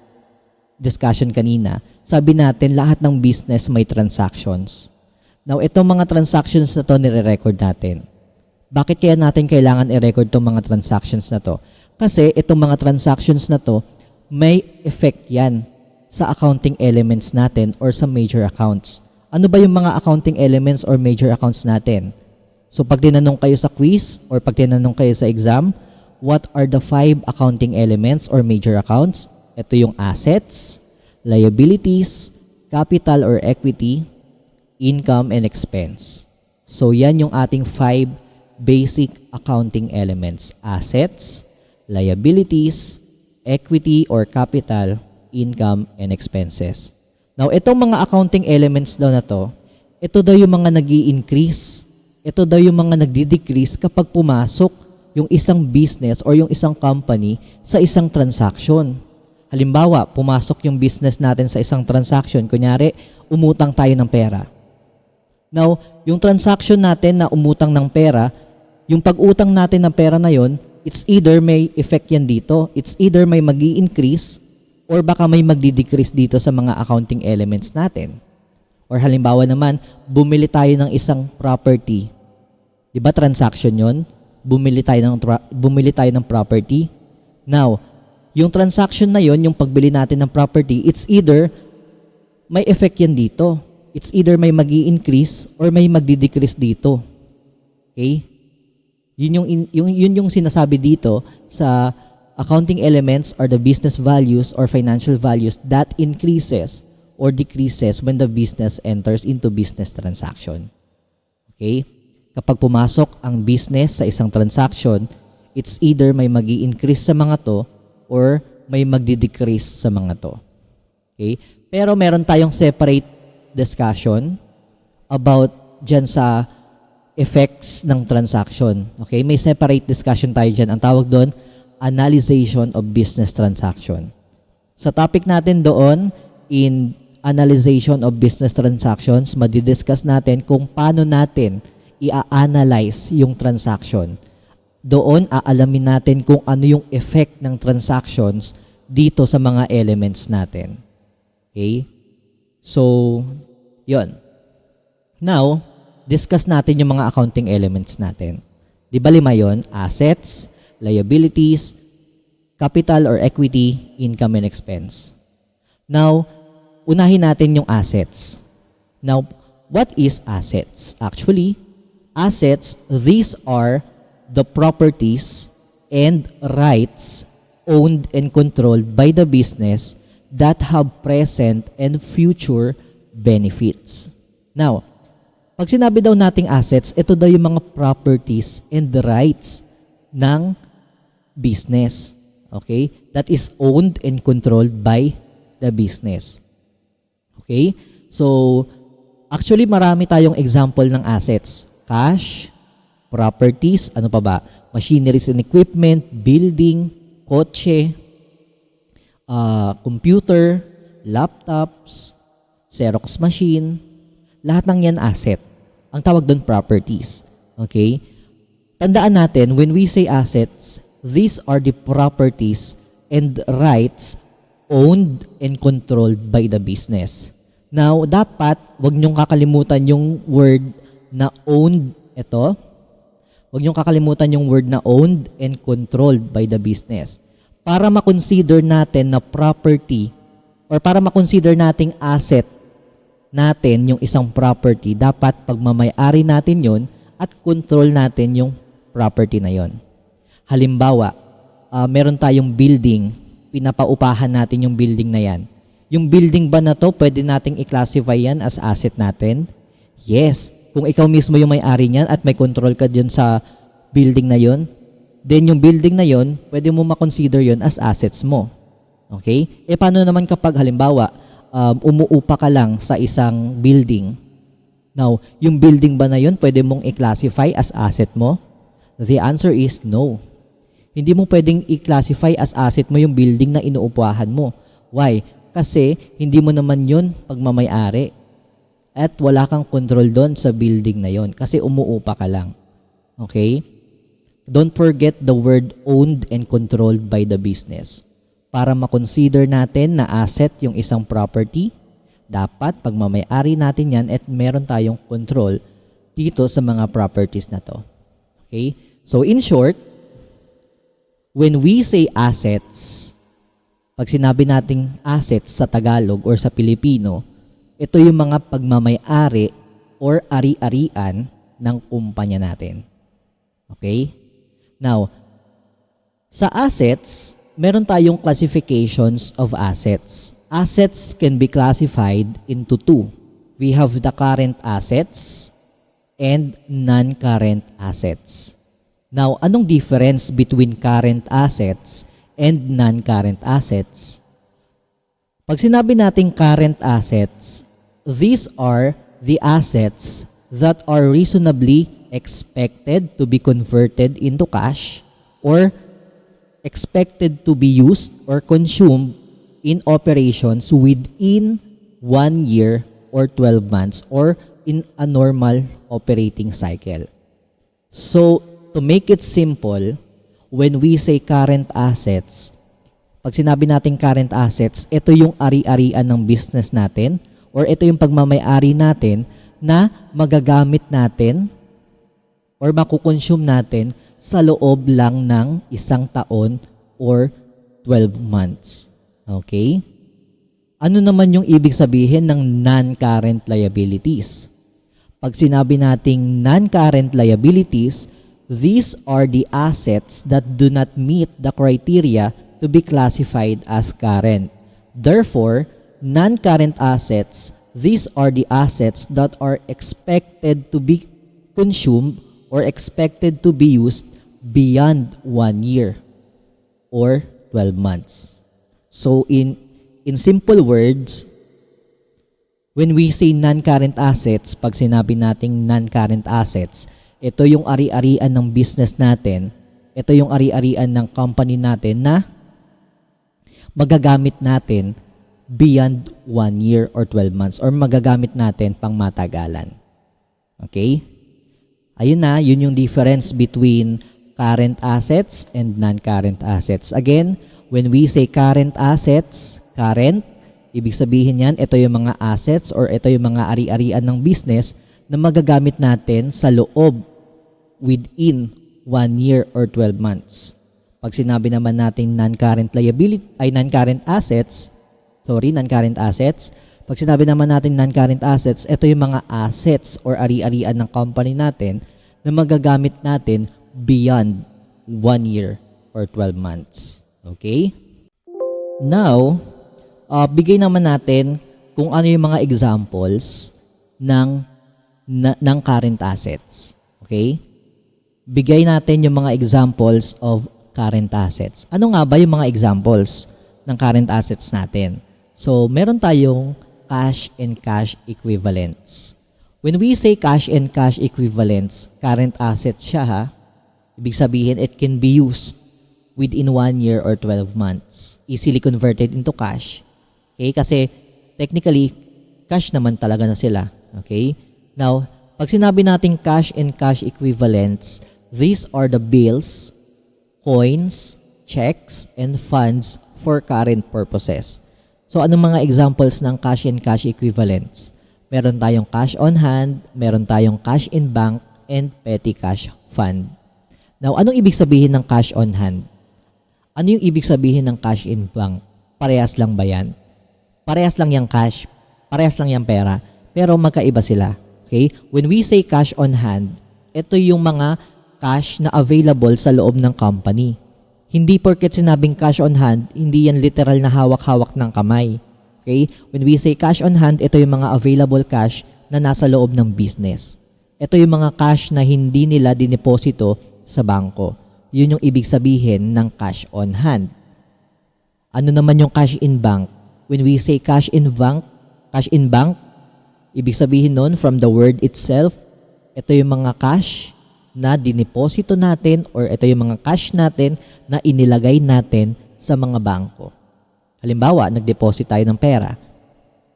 discussion kanina, sabi natin lahat ng business may transactions. Now, itong mga transactions na to nire-record natin. Bakit kaya natin kailangan i-record itong mga transactions na to? Kasi itong mga transactions na to, may effect yan sa accounting elements natin or sa major accounts. Ano ba yung mga accounting elements or major accounts natin? So, pag tinanong kayo sa quiz or pag tinanong kayo sa exam, what are the 5 accounting elements or major accounts? Ito yung assets, liabilities, capital or equity, income, and expense. So, yan yung ating 5 basic accounting elements. Assets, liabilities, equity or capital, income, and expenses. Now, itong mga accounting elements daw na to, ito daw yung mga nag-i-increase, ito daw yung mga nagdi-decrease kapag pumasok yung isang business or yung isang company sa isang transaction. Halimbawa, pumasok yung business natin sa isang transaction. Kunyari, umutang tayo ng pera. Now, yung transaction natin na umutang ng pera, yung pag-utang natin ng pera na yon, it's either may effect yan dito, it's either may mag-i-increase, or baka may magdi-decrease dito sa mga accounting elements natin. Or halimbawa naman, bumili tayo ng isang property. Diba transaction yon? Bumili tayo ng property. Now, yung transaction na yon, yung pagbili natin ng property, it's either may effect yan dito. It's either may mag-i-increase or may magdi-decrease dito. Okay? Yun yung sinasabi dito sa accounting elements are the business values or financial values that increases or decreases when the business enters into business transaction. Okay? Kapag pumasok ang business sa isang transaction, it's either may mag-i-increase sa mga to or may magdi-decrease sa mga to. Okay? Pero meron tayong separate discussion about dyan sa effects ng transaction. Okay? May separate discussion tayo dyan. Ang tawag doon, analyzation of business transaction. Sa topic natin doon, in analyzation of business transactions, madidiscuss natin kung paano natin i-analyze yung transaction. Doon, aalamin natin kung ano yung effect ng transactions dito sa mga elements natin. Okay? So, yon. Now, discuss natin yung mga accounting elements natin. Di ba 5 yun? Assets, liabilities, capital or equity, income and expense. Now, unahin natin yung assets. Now, what is assets? Actually, assets, these are the properties and rights owned and controlled by the business that have present and future benefits. Now, pag sinabi daw nating assets, ito daw yung mga properties and the rights ng business. Okay? That is owned and controlled by the business. Okay? So, actually marami tayong example ng assets. Cash, properties, ano pa ba? Machineries and equipment, building, kotse, computer, laptops, Xerox machine, lahat ng yan asset. Ang tawag doon properties. Okay? Tandaan natin, when we say assets, these are the properties and rights owned and controlled by the business. Now, dapat wag niyong kakalimutan yung word na owned. Ito, wag niyong kakalimutan yung word na owned and controlled by the business. Para ma-consider natin na property or para ma-consider nating asset natin yung isang property, dapat pagmamay-ari natin yon at control natin yung property na yon. Halimbawa, meron tayong building, pinapaupahan natin yung building na yan. Yung building ba na to, pwede nating i-classify yan as asset natin? Yes. Kung ikaw mismo yung may-ari niyan at may control ka dyan sa building na yon, then yung building na yon, pwede mo ma-consider yon as assets mo. Okay? E paano naman kapag halimbawa, umuupa ka lang sa isang building? Now, yung building ba na yon, pwede mong i-classify as asset mo? The answer is no. Hindi mo pwedeng i-classify as asset mo yung building na inuupahan mo. Why? Kasi hindi mo naman yun pagmamay-ari at wala kang control doon sa building na yon kasi umuupa ka lang. Okay? Don't forget the word owned and controlled by the business. Para ma-consider natin na asset yung isang property, dapat pagmamay-ari natin yan at meron tayong control dito sa mga properties na to. Okay? So in short, when we say assets, pag sinabi nating assets sa Tagalog or sa Pilipino, ito yung mga pagmamay-ari or ari-arian ng kumpanya natin. Okay? Now, sa assets, meron tayong classifications of assets. Assets can be classified into two. We have the current assets and non-current assets. Now, anong difference between current assets and non-current assets? Pag sinabi nating current assets, these are the assets that are reasonably expected to be converted into cash or expected to be used or consumed in operations within 1 year or 12 months or in a normal operating cycle. So, to make it simple, when we say current assets, pag sinabi natin current assets, ito yung ari-arian ng business natin or ito yung pagmamay-ari natin na magagamit natin or makukonsume natin sa loob lang ng 1 taon or 12 months. Okay? Ano naman yung ibig sabihin ng non-current liabilities? Pag sinabi nating non-current liabilities, these are the assets that do not meet the criteria to be classified as current. Therefore, non-current assets, these are the assets that are expected to be consumed or expected to be used beyond 1 year or 12 months. So in simple words, when we say non-current assets, pag sinabi nating non-current assets, ito yung ari-arian ng business natin, ito yung ari-arian ng company natin na magagamit natin beyond 1 year or 12 months or magagamit natin pang matagalan. Okay? Ayun na, yun yung difference between current assets and non-current assets. Again, when we say current assets, current, ibig sabihin yan, ito yung mga assets or ito yung mga ari-arian ng business na magagamit natin sa loob within 1 year or 12 months. Pag sinabi naman natin non-current assets, pag sinabi naman natin non-current assets, ito yung mga assets or ari-arian ng company natin na magagamit natin beyond 1 year or 12 months. Okay? Now, bigay naman natin kung ano yung mga examples ng current assets. Okay? Bigay natin yung mga examples of current assets. Ano nga ba yung mga examples ng current assets natin? So, meron tayong cash and cash equivalents. When we say cash and cash equivalents, current assets siya ha. Ibig sabihin, it can be used within 1 year or 12 months. Easily converted into cash. Okay? Kasi, technically, cash naman talaga na sila. Okay? Now, pag sinabi natin cash and cash equivalents, these are the bills, coins, checks, and funds for current purposes. So, anong mga examples ng cash and cash equivalents? Meron tayong cash on hand, meron tayong cash in bank, and petty cash fund. Now, anong ibig sabihin ng cash on hand? Ano yung ibig sabihin ng cash in bank? Parehas lang ba yan? Parehas lang yung cash, parehas lang yung pera, pero magkaiba sila. Okay? When we say cash on hand, ito yung mga cash na available sa loob ng company. Hindi porket sinabing cash on hand, hindi yan literal na hawak-hawak ng kamay. Okay? When we say cash on hand, ito yung mga available cash na nasa loob ng business. Ito yung mga cash na hindi nila dineposito sa bangko. Yun yung ibig sabihin ng cash on hand. Ano naman yung cash in bank? When we say cash in bank, ibig sabihin nun from the word itself, ito yung mga cash na dineposito natin or ito yung mga cash natin na inilagay natin sa mga bangko. Halimbawa, nag-deposit tayo ng pera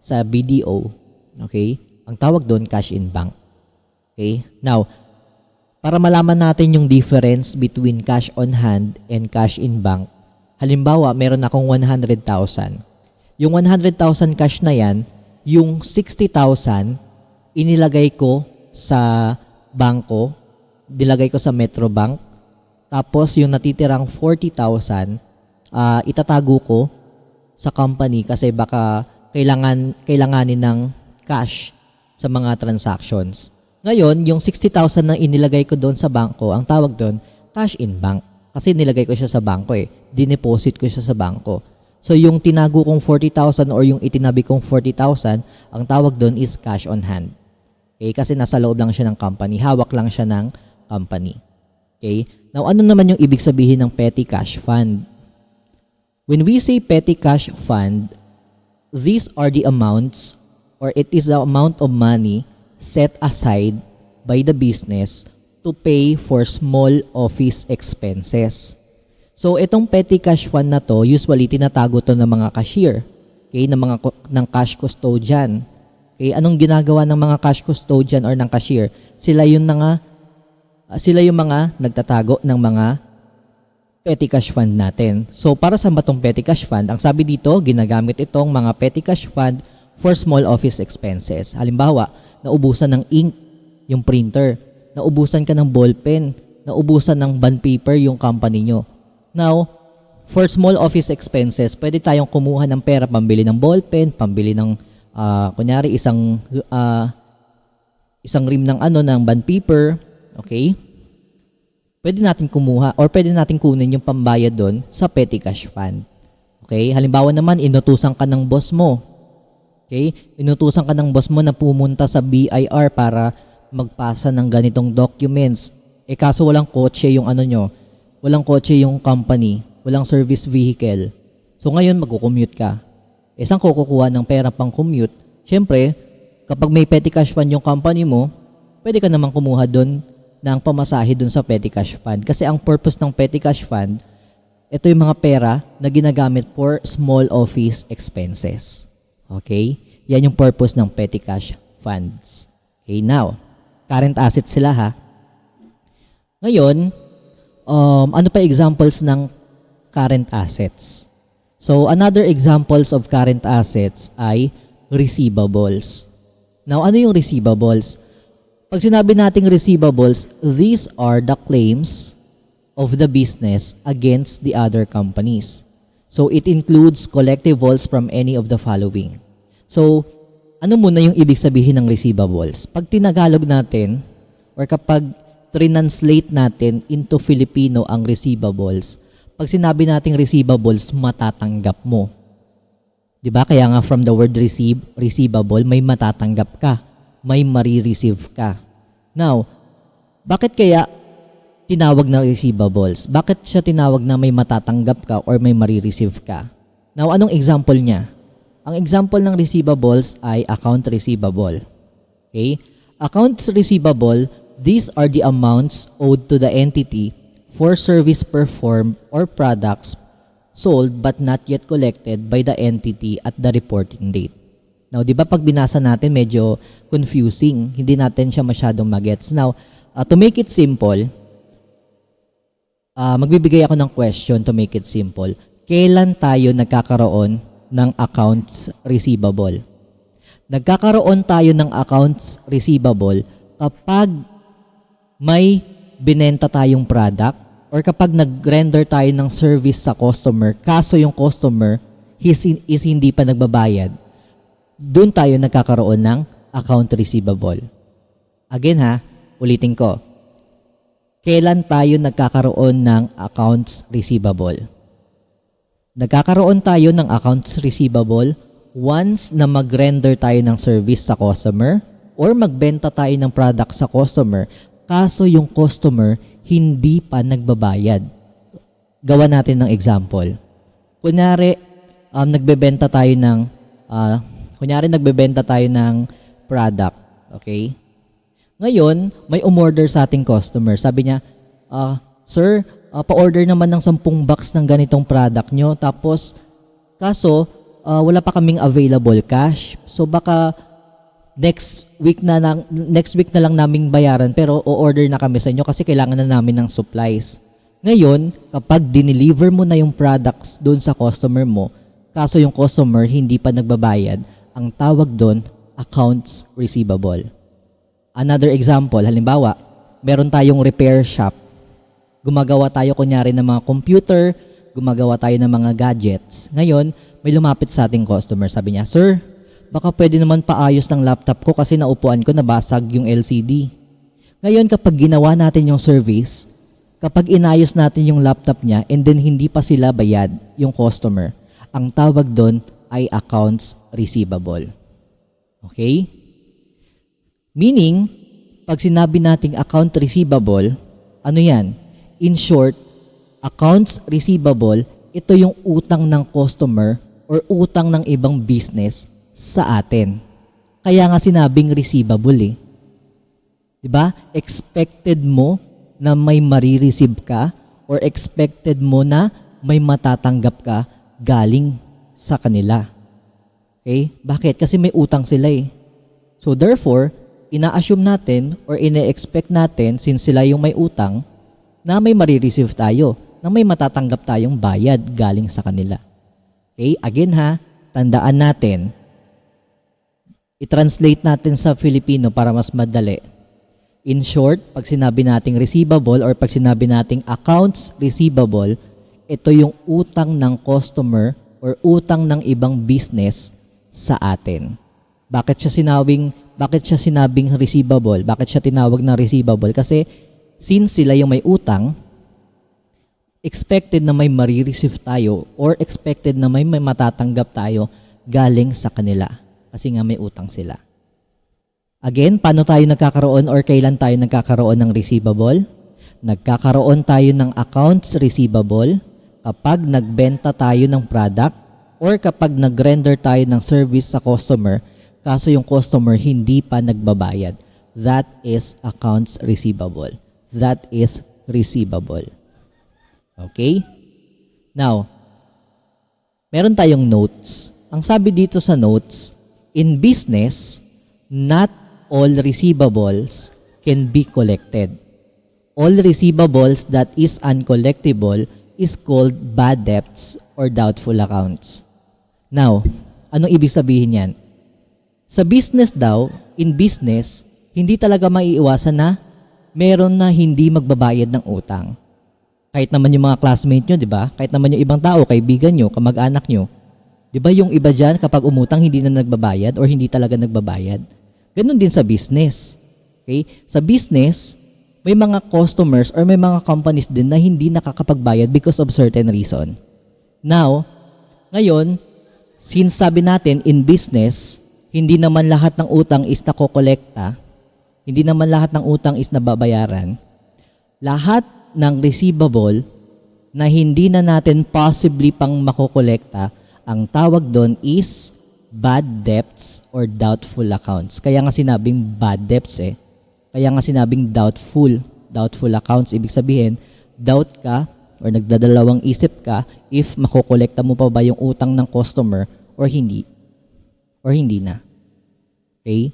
sa BDO. Okay? Ang tawag doon, cash in bank. Okay? Now, para malaman natin yung difference between cash on hand and cash in bank, halimbawa, meron akong 100,000. Yung 100,000 cash na yan, yung 60,000, inilagay ko sa bangko, dilagay ko sa Metro Bank, tapos yung natitirang 40,000, itatago ko sa company kasi baka kailanganin ng cash sa mga transactions. Ngayon, yung 60,000 na inilagay ko doon sa bangko, ang tawag doon, cash in bank. Kasi nilagay ko siya sa bangko dineposit ko siya sa bangko. So yung tinago kong 40,000 or yung itinabi kong 40,000, ang tawag doon is cash on hand. Okay? Kasi nasa loob lang siya ng company, hawak lang siya ng company. Okay? Now, ano naman yung ibig sabihin ng petty cash fund? When we say petty cash fund, these are the amounts or it is the amount of money set aside by the business to pay for small office expenses. So, itong petty cash fund na to, usually tinatago to ng mga cashier, okay, ng cash custodian. Okay, anong ginagawa ng mga cash custodian or ng cashier? Sila yung mga nagtatago ng mga petty cash fund natin. So, para sa batong petty cash fund, ang sabi dito, ginagamit itong mga petty cash fund for small office expenses. Halimbawa, naubusan ng ink yung printer, naubusan ka ng ballpen, naubusan ng bond paper yung company nyo. Now, for small office expenses, pwede tayong kumuha ng pera pambili ng ballpen, pambili ng kunyari isang rim ng bond paper, okay? Pwede natin kumuha or pwede natin kunin yung pambayad doon sa petty cash fund. Okay? Halimbawa naman, inutusan ka ng boss mo. Okay? Inutusan ka ng boss mo na pumunta sa BIR para magpasa ng ganitong documents. Kaso walang kotse yung walang kotse yung company, walang service vehicle. So ngayon magko-commute ka. Saan ko kukuha ng pera pang commute? Siyempre, kapag may petty cash fund yung company mo, pwede ka naman kumuha doon ng pamasahe doon sa petty cash fund. Kasi ang purpose ng petty cash fund, ito yung mga pera na ginagamit for small office expenses. Okay? Yan yung purpose ng petty cash funds. Okay, now, current assets sila ha. Ngayon, ano pa examples ng current assets? So, another examples of current assets ay receivables. Now, ano yung receivables? Pag sinabi nating receivables, these are the claims of the business against the other companies. So, it includes collectibles from any of the following. So, ano muna yung ibig sabihin ng receivables? Pag tinagalog natin, or kapag translate natin into Filipino ang receivables, pag sinabi nating receivables, matatanggap mo. 'Di ba? Kaya nga from the word receivable, may matatanggap ka, may marireceive ka. Now, bakit kaya tinawag na receivables? Bakit siya tinawag na may matatanggap ka or may marireceive ka? Now, anong example niya? Ang example ng receivables ay account receivable. Okay? Accounts receivable, these are the amounts owed to the entity for service performed or products sold but not yet collected by the entity at the reporting date. Now, di ba pag binasa natin medyo confusing, hindi natin siya masyadong magets. Now, to make it simple, magbibigay ako ng question to make it simple. Kailan tayo nagkakaroon ng accounts receivable? Nagkakaroon tayo ng accounts receivable kapag may binenta tayong product or kapag nag-render tayo ng service sa customer, kaso yung customer is hindi pa nagbabayad, doon tayo nagkakaroon ng account receivable. Again ha, ulitin ko. Kailan tayo nagkakaroon ng accounts receivable? Nagkakaroon tayo ng accounts receivable once na mag-render tayo ng service sa customer or magbenta tayo ng product sa customer, kaso yung customer hindi pa nagbabayad. Gawa natin ng example. Kunyari, nagbebenta tayo ng product. Okay? Ngayon, may umorder sa ating customer. Sabi niya, Sir, pa-order naman ng 10 box ng ganitong product nyo. Tapos, kaso, wala pa kaming available cash. So, baka next week na lang naming bayaran pero o-order na kami sa inyo kasi kailangan na namin ng supplies. Ngayon, kapag dineliver mo na yung products doon sa customer mo, kaso yung customer hindi pa nagbabayad, ang tawag doon, accounts receivable. Another example, halimbawa, meron tayong repair shop. Gumagawa tayo kunyari ng mga computer, gumagawa tayo ng mga gadgets. Ngayon, may lumapit sa ating customer. Sabi niya, Sir, baka pwede naman paayos ng laptop ko kasi naupuan ko nabasag yung LCD. Ngayon, kapag ginawa natin yung service, kapag inayos natin yung laptop niya and then hindi pa sila bayad, yung customer, ang tawag doon ay accounts receivable. Okay? Meaning, pag sinabi nating account receivable, ano yan? In short, accounts receivable, ito yung utang ng customer or utang ng ibang business sa atin. Kaya nga sinabing receivable eh. 'Di ba? Expected mo na may marireceive ka or expected mo na may matatanggap ka galing sa kanila. Okay? Bakit? Kasi may utang sila eh. So therefore, ina-assume natin or ine-expect natin since sila yung may utang na may marireceive tayo, na may matatanggap tayong bayad galing sa kanila. Okay? Again ha, tandaan natin, i-translate natin sa Filipino para mas madali. In short, pag sinabi nating receivable or pag sinabi nating accounts receivable, ito yung utang ng customer or utang ng ibang business sa atin. Bakit siya sinabing receivable? Bakit siya tinawag na receivable? Kasi since sila yung may utang, expected na may marireceive tayo or expected na may matatanggap tayo galing sa kanila. Kasi nga may utang sila. Again, paano tayo nagkakaroon or kailan tayo nagkakaroon ng receivable? Nagkakaroon tayo ng accounts receivable kapag nagbenta tayo ng product or kapag nag-render tayo ng service sa customer, kaso yung customer hindi pa nagbabayad. That is accounts receivable. That is receivable. Okay? Now, meron tayong notes. Ang sabi dito sa notes, in business, not all receivables can be collected. All receivables that is uncollectible is called bad debts or doubtful accounts. Now, anong ibig sabihin yan? Sa business daw, in business, hindi talaga maiiwasan na meron na hindi magbabayad ng utang. Kahit naman yung mga classmate nyo, di ba? Kahit naman yung ibang tao, kaibigan nyo, kamag-anak nyo. Di ba yung iba dyan, kapag umutang, hindi na nagbabayad or hindi talaga nagbabayad? Ganun din sa business. Okay? Sa business, may mga customers or may mga companies din na hindi nakakapagbayad because of certain reason. Now, ngayon, since sabi natin in business, hindi naman lahat ng utang is nakokolekta, hindi naman lahat ng utang is nababayaran, lahat ng receivable na hindi na natin possibly pang makokolekta, ang tawag doon is bad debts or doubtful accounts. Kaya nga sinabing bad debts eh. Kaya nga sinabing doubtful. Doubtful accounts, ibig sabihin, doubt ka or nagdadalawang isip ka if makokolekta mo pa ba yung utang ng customer or hindi. Or hindi na. Okay?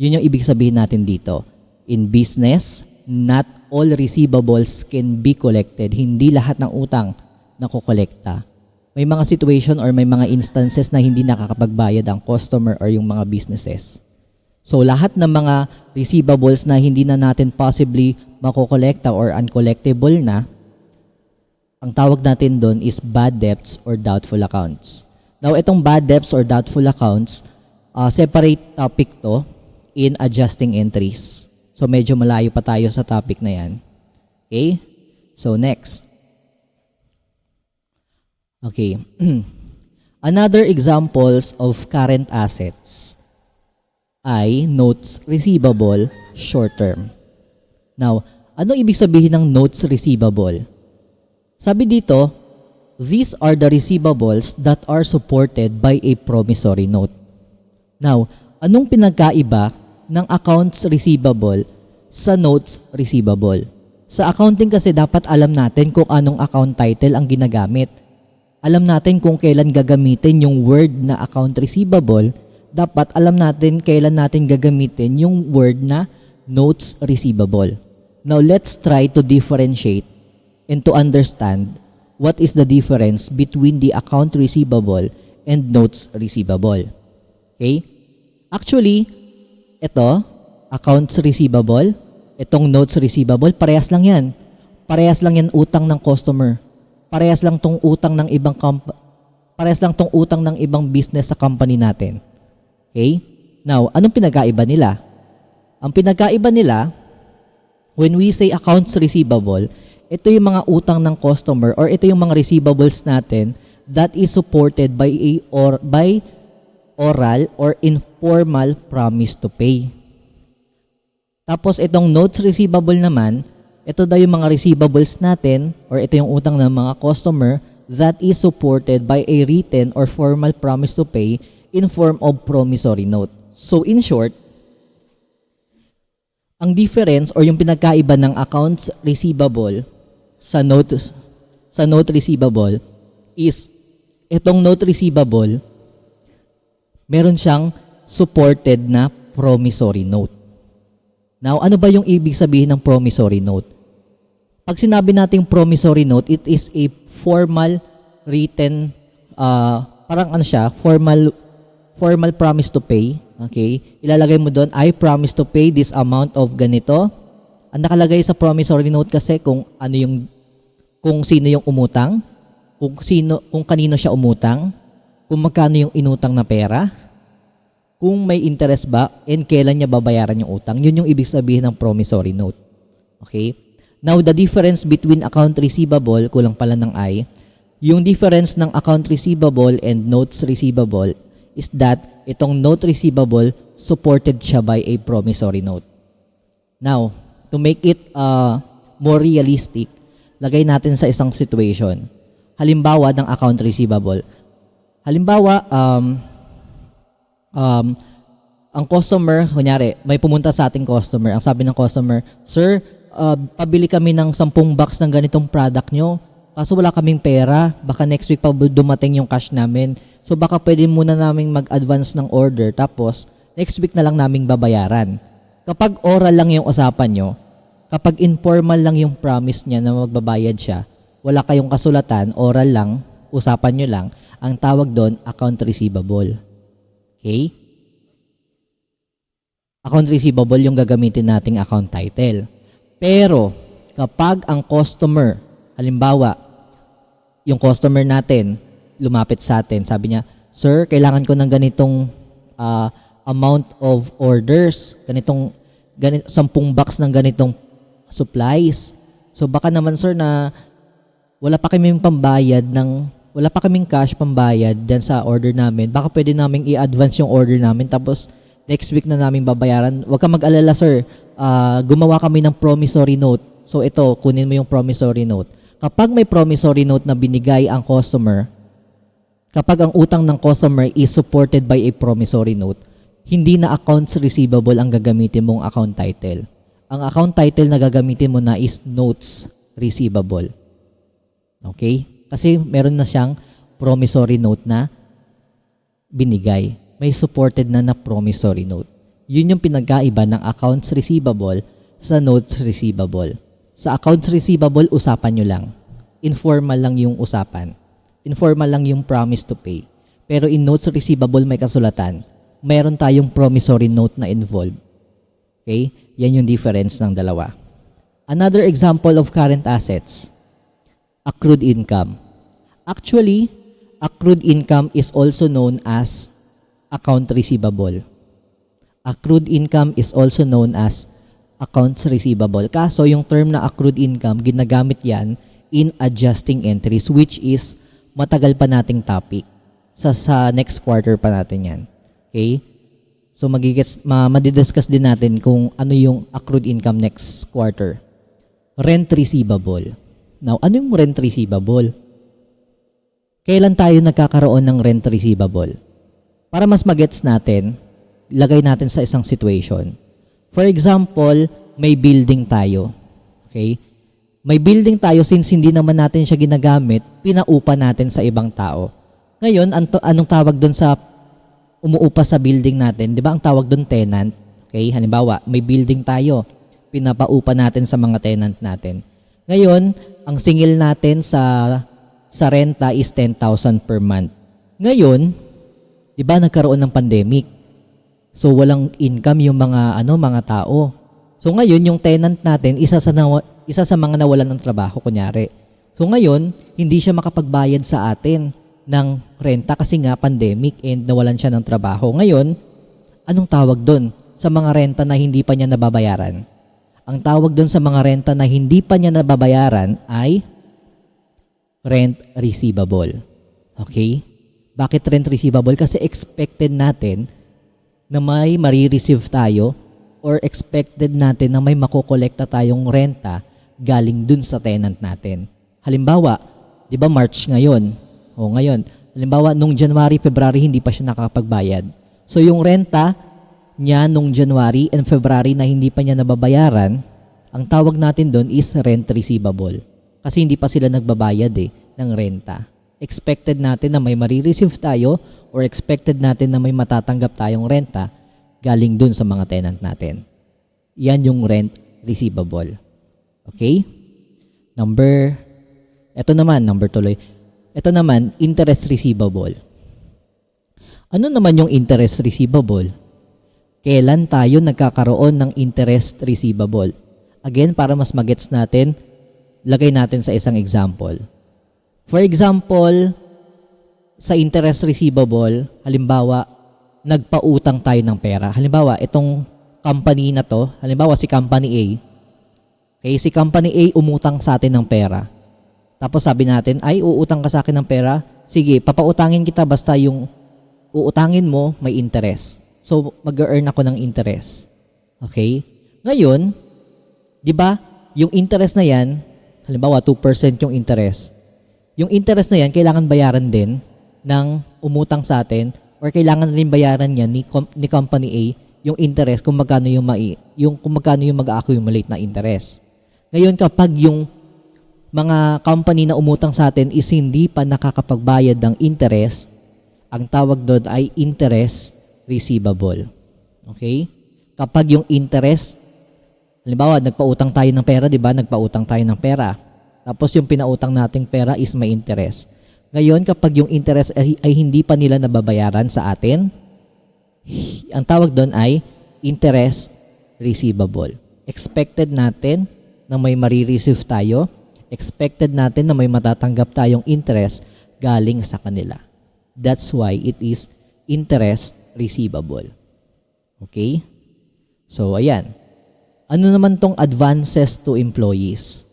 Yun yung ibig sabihin natin dito. In business, not all receivables can be collected. Hindi lahat ng utang nakokolekta. May mga situation or may mga instances na hindi nakakapagbayad ang customer or yung mga businesses. So lahat ng mga receivables na hindi na natin possibly makokolekta or uncollectible na, ang tawag natin doon is bad debts or doubtful accounts. Now itong bad debts or doubtful accounts, separate topic to in adjusting entries. So medyo malayo pa tayo sa topic na yan. Okay? So next. Okay. Another examples of current assets ay notes receivable short term. Now, ano ibig sabihin ng notes receivable? Sabi dito, these are the receivables that are supported by a promissory note. Now, anong pinagkaiba ng accounts receivable sa notes receivable? Sa accounting kasi dapat alam natin kung anong account title ang ginagamit. Alam natin kung kailan gagamitin yung word na account receivable. Dapat alam natin kailan natin gagamitin yung word na notes receivable. Now, let's try to differentiate and to understand what is the difference between the account receivable and notes receivable. Okay? Actually, ito, accounts receivable, itong notes receivable, parehas lang yan. Parehas lang yan utang ng customer. Parehas lang tong utang ng ibang business sa company natin. Okay? Now, anong pinagkaiba nila? Ang pinagkaiba nila, when we say accounts receivable, ito yung mga utang ng customer or ito yung mga receivables natin that is supported by oral or informal promise to pay. Tapos itong notes receivable naman, ito daw yung mga receivables natin or ito yung utang ng mga customer that is supported by a written or formal promise to pay in form of promissory note. So in short, ang difference or yung pinagkaiba ng accounts receivable sa note receivable is itong note receivable meron siyang supported na promissory note. Now, ano ba yung ibig sabihin ng promissory note? Pag sinabi nating promissory note, it is a formal written, formal promise to pay. Okay? Ilalagay mo doon, I promise to pay this amount of ganito. Ang nakalagay sa promissory note kasi kung sino yung umutang, kung kanino siya umutang, kung magkano yung inutang na pera, kung may interest ba, and kailan niya babayaran yung utang. Yun yung ibig sabihin ng promissory note. Okay? Now, the difference between account receivable, kulang pala ng I, yung difference ng account receivable and notes receivable is that itong note receivable supported siya by a promissory note. Now, to make it more realistic, lagay natin sa isang situation. halimbawa ng account receivable. Halimbawa, ang customer, kunyari, may pumunta sa ating customer. Ang sabi ng customer, "Sir, pabili kami ng 10 box ng ganitong product nyo. Kaso wala kaming pera. Baka next week pa dumating yung cash namin. So baka pwede muna naming mag-advance ng order. Tapos, next week na lang naming babayaran." Kapag oral lang yung usapan nyo, kapag informal lang yung promise niya na magbabayad siya, wala kayong kasulatan, oral lang, usapan nyo lang, ang tawag doon, account receivable. Okay? Account receivable yung gagamitin nating account title. Pero, kapag ang customer, halimbawa, yung customer natin, lumapit sa atin, sabi niya, "Sir, kailangan ko ng ganitong amount of orders, 10 box ng ganitong supplies. So baka naman sir na wala pa kaming cash pambayad dyan sa order namin. Baka pwede naming i-advance yung order namin tapos next week na namin babayaran. Huwag kang mag-alala sir, gumawa kami ng promissory note. So ito, kunin mo yung promissory note." Kapag may promissory note na binigay ang customer, kapag ang utang ng customer is supported by a promissory note, hindi na accounts receivable ang gagamitin mong account title. Ang account title na gagamitin mo na is notes receivable. Okay? Kasi meron na siyang promissory note na binigay. May supported na promissory note. Yun yung pinagkaiba ng accounts receivable sa notes receivable. Sa accounts receivable, usapan nyo lang. Informal lang yung usapan. Informal lang yung promise to pay. Pero in notes receivable, may kasulatan. Meron tayong promissory note na involved. Okay? Yan yung difference ng dalawa. Another example of current assets, accrued income. Actually, accrued income is also known as account receivable. Accrued income is also known as accounts receivable. Kaso yung term na accrued income, ginagamit yan in adjusting entries, which is matagal pa nating topic. Sa next quarter pa natin yan. Okay? So madidiscuss din natin kung ano yung accrued income next quarter. Rent receivable. Now, ano yung rent receivable? Kailan tayo nagkakaroon ng rent receivable? Para mas magets natin, lagay natin sa isang situation. For example, may building tayo. Okay? May building tayo, since hindi naman natin siya ginagamit, pinaupa natin sa ibang tao. Ngayon, anong tawag doon sa umuupa sa building natin? Di ba ang tawag doon tenant? Okay? Halimbawa, may building tayo, pinapaupa natin sa mga tenant natin. Ngayon, ang singil natin sa renta is 10,000 per month. Ngayon, di ba nagkaroon ng pandemic? So walang income yung mga tao. So ngayon yung tenant natin isa sa mga nawalan ng trabaho kunyari. So ngayon, hindi siya makapagbayad sa atin ng renta kasi nga pandemic and nawalan siya ng trabaho. Ngayon, anong tawag doon sa mga renta na hindi pa niya nababayaran? Ang tawag doon sa mga renta na hindi pa niya nababayaran ay rent receivable. Okay? Bakit rent receivable? Kasi expected natin na may marireceive tayo or expected natin na may makokolekta tayong renta galing dun sa tenant natin. Halimbawa, di ba March ngayon? O ngayon, halimbawa nung January, February hindi pa siya nakakapagbayad. So yung renta niya nung January and February na hindi pa niya nababayaran, ang tawag natin doon is rent receivable. Kasi hindi pa sila nagbabayad ng renta. Expected natin na may marireceive tayo or expected natin na may matatanggap tayong renta galing dun sa mga tenant natin. Yan yung rent receivable. Okay? Ito naman, interest receivable. Ano naman yung interest receivable? Kailan tayo nagkakaroon ng interest receivable? Again, para mas magets natin, lagay natin sa isang example. For example, sa interest receivable, halimbawa, nagpautang tayo ng pera. Halimbawa, itong company na to, halimbawa si Company A. Okay, si Company A umutang sa atin ng pera. Tapos sabi natin, ay uutang ka sa akin ng pera, sige, papautangin kita basta yung uutangin mo may interest. So, mag-earn ako ng interest. Okay? Ngayon, di ba, yung interest na yan, halimbawa 2% yung interest. yung interest na yan, kailangan bayaran din ng umutang sa atin or kailangan rin bayaran niya ni company A yung interest kung magkano yung mag-accumulate na interest. Ngayon, kapag yung mga company na umutang sa atin is hindi pa nakakapagbayad ng interest, ang tawag doon ay interest receivable. Okay? Kapag yung interest, halimbawa, nagpautang tayo ng pera, di ba? Nagpautang tayo ng pera. Tapos yung pinautang nating pera is may interest. Ngayon, kapag yung interest ay hindi pa nila nababayaran sa atin, ang tawag doon ay interest receivable. Expected natin na may marireceive tayo. Expected natin na may matatanggap tayong interest galing sa kanila. That's why it is interest receivable. Okay? So, ayan. Ano naman tong advances to employees?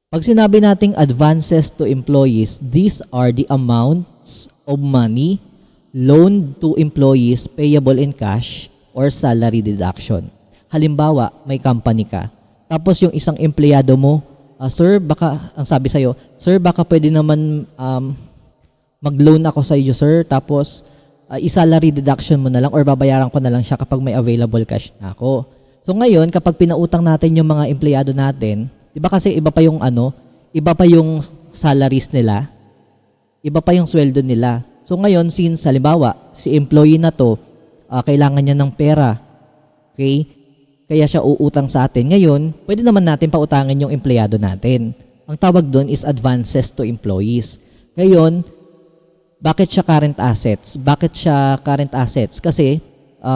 Pag sinabi nating advances to employees, these are the amounts of money loaned to employees payable in cash or salary deduction. Halimbawa, may company ka. Tapos yung isang empleyado mo, sir, baka, ang sabi sa'yo, sir, baka pwede naman mag-loan ako sa iyo, sir. Tapos, i-salary deduction mo na lang or babayaran ko na lang siya kapag may available cash na ako. So ngayon, kapag pinautang natin yung mga empleyado natin, di ba kasi iba pa yung salaries nila, iba pa yung sweldo nila. So ngayon, since halimbawa, si employee na to, kailangan niya ng pera, okay? Kaya siya uutang sa atin. Ngayon, pwede naman natin pautangin yung empleyado natin. Ang tawag doon is advances to employees. Ngayon, bakit siya current assets? Bakit siya current assets? Kasi,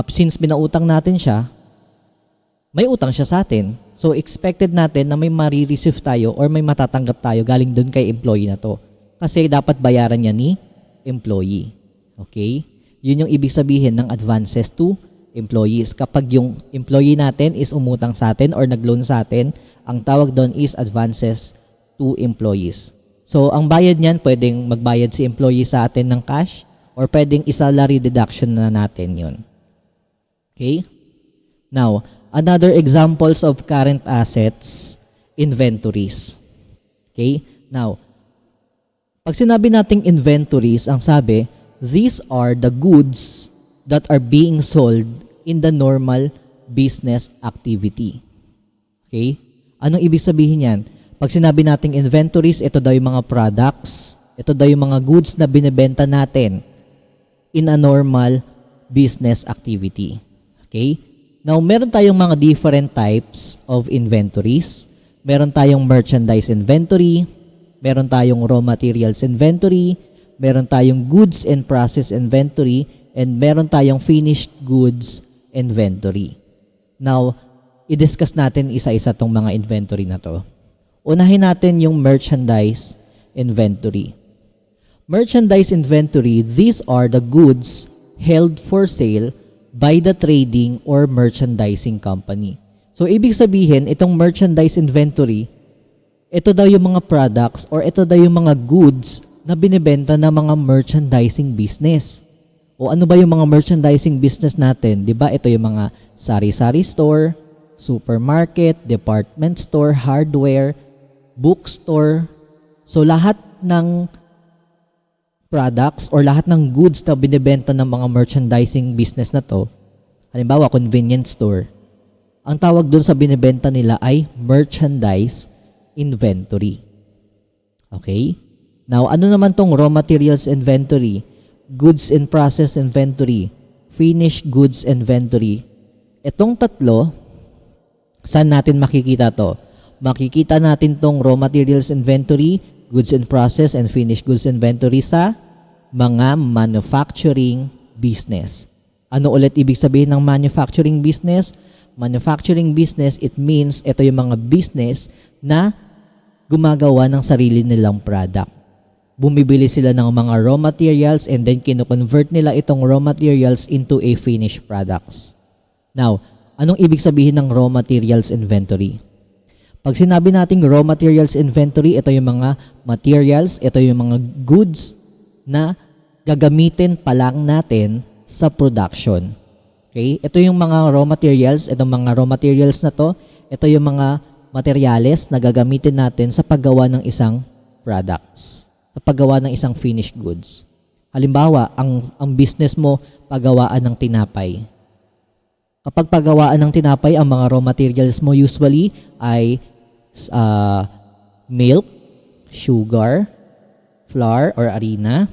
since binautang natin siya, may utang siya sa atin. So, expected natin na may marireceive tayo or may matatanggap tayo galing doon kay employee na to. Kasi dapat bayaran niya ni employee. Okay? Yun yung ibig sabihin ng advances to employees. Kapag yung employee natin is umutang sa atin or nag-loan sa atin, ang tawag doon is advances to employees. So, ang bayad niyan, pwedeng magbayad si employee sa atin ng cash or pwedeng isalary deduction na natin yun. Okay? Now, another examples of current assets, inventories. Okay? Now, pag sinabi nating inventories, ang sabi, these are the goods that are being sold in the normal business activity. Okay? Anong ibig sabihin yan? Pag sinabi nating inventories, ito daw yung mga products, ito daw yung mga goods na binibenta natin in a normal business activity. Okay? Now, meron tayong mga different types of inventories. Meron tayong merchandise inventory, meron tayong raw materials inventory, meron tayong goods and process inventory, and meron tayong finished goods inventory. Now, i-discuss natin isa-isa tong mga inventory na to. Unahin natin yung merchandise inventory. Merchandise inventory, these are the goods held for sale by the trading or merchandising company. So, ibig sabihin, itong merchandise inventory, ito daw yung mga products or ito daw yung mga goods na binibenta ng mga merchandising business. O ano ba yung mga merchandising business natin? Diba? Ito yung mga sari-sari store, supermarket, department store, hardware, bookstore. So lahat ng products or lahat ng goods na binibenta ng mga merchandising business na to, halimbawa convenience store, ang tawag dun sa binibenta nila ay merchandise inventory. Okay? Now, ano naman tong raw materials inventory, goods in process inventory, finished goods inventory? Itong tatlo, saan natin makikita to? Makikita natin tong raw materials inventory, goods in process, and finished goods inventory sa mga manufacturing business. Ano ulit ibig sabihin ng manufacturing business? Manufacturing business, it means ito yung mga business na gumagawa ng sarili nilang product. Bumibili sila ng mga raw materials and then kino-convert nila itong raw materials into a finished products. Now, anong ibig sabihin ng raw materials inventory? Pag sinabi nating raw materials inventory, ito yung mga materials, ito yung mga goods na gagamitin pa lang natin sa production. Okay? Ito yung mga raw materials, itong mga raw materials na to, ito yung mga materyales na gagamitin natin sa paggawa ng isang products, sa paggawa ng isang finished goods. Halimbawa, ang business mo, paggawaan ng tinapay. Kapag paggawaan ng tinapay, ang mga raw materials mo usually ay milk, sugar, flour or harina,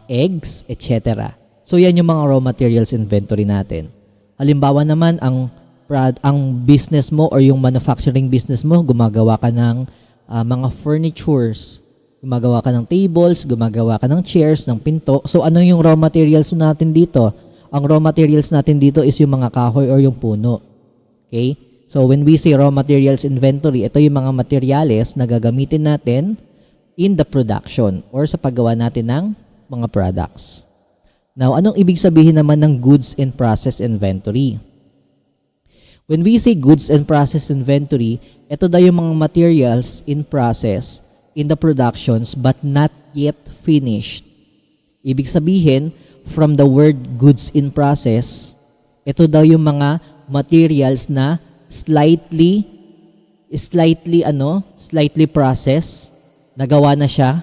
eggs, etc. So yan yung mga raw materials inventory natin. Halimbawa naman, ang business mo or yung manufacturing business mo, gumagawa ka ng mga furnitures, gumagawa ka ng tables, gumagawa ka ng chairs, ng pinto. So ano yung raw materials natin dito? Ang raw materials natin dito is yung mga kahoy or yung puno. Okay? So when we say raw materials inventory, ito yung mga materyales na gagamitin natin in the production or sa paggawa natin ng mga products. Now, anong ibig sabihin naman ng goods in process inventory? When we say goods in process inventory, ito daw yung mga materials in process in the productions but not yet finished. Ibig sabihin, from the word goods in process, ito daw yung mga materials na slightly processed, nagawa na siya,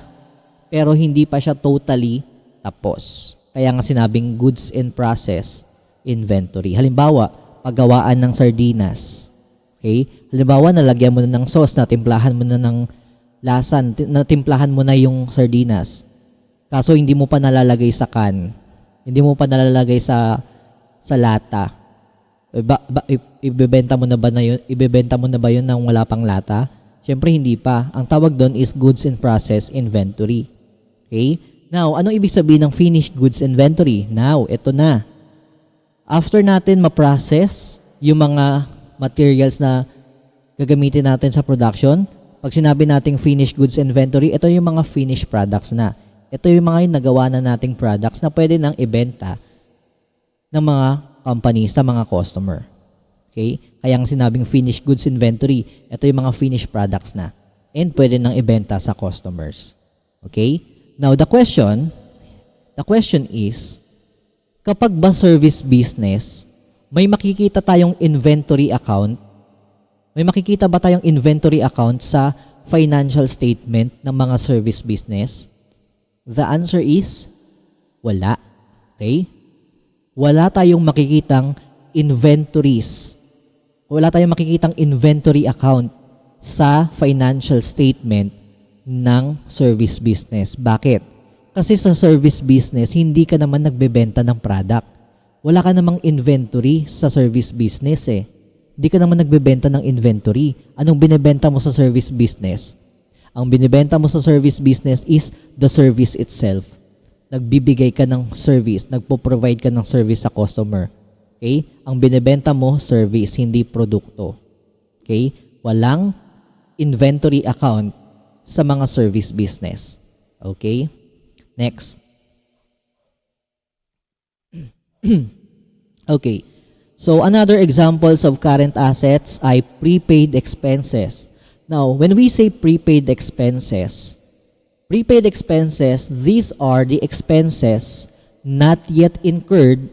pero hindi pa siya totally tapos. Kaya nga sinabing goods in process inventory. Halimbawa, paggawaan ng sardinas. Okay? Halimbawa, nalagyan mo na ng sauce, natimplahan mo na ng lasan, natimplahan mo na yung sardinas. Kaso hindi mo pa nalalagay sa can. Hindi mo pa nalalagay sa lata. Ibebenta mo na ba yun? Ibebenta mo na ba yun nang wala pang lata? Siyempre hindi pa. Ang tawag doon is goods in process inventory. Okay? Now, anong ibig sabihin ng finished goods inventory? Now, ito na. After natin ma-process yung mga materials na gagamitin natin sa production, pag sinabi nating finished goods inventory, ito yung mga finished products na. Ito yung mga nagawa na nating products na pwede nang ibenta ng mga company sa mga customer. Okay? Kaya ang sinabing finished goods inventory, ito yung mga finished products na and pwede nang ibenta sa customers. Okay? Now, the question is, kapag ba service business, may makikita tayong inventory account? May makikita ba tayong inventory account sa financial statement ng mga service business? The answer is, wala. Okay? Wala tayong makikitang inventories. Wala tayong makikitang inventory account sa financial statement ng service business. Bakit? Kasi sa service business, hindi ka naman nagbebenta ng product. Wala ka namang inventory sa service business eh. Hindi ka naman nagbebenta ng inventory. Anong binebenta mo sa service business? Ang binibenta mo sa service business is the service itself. Nagbibigay ka ng service, nagpo-provide ka ng service sa customer. Okay? Ang binibenta mo, service, hindi produkto. Okay? Walang inventory account sa mga service business. Okay? Next. Okay. So, another examples of current assets ay prepaid expenses. Now, when we say prepaid expenses, these are the expenses not yet incurred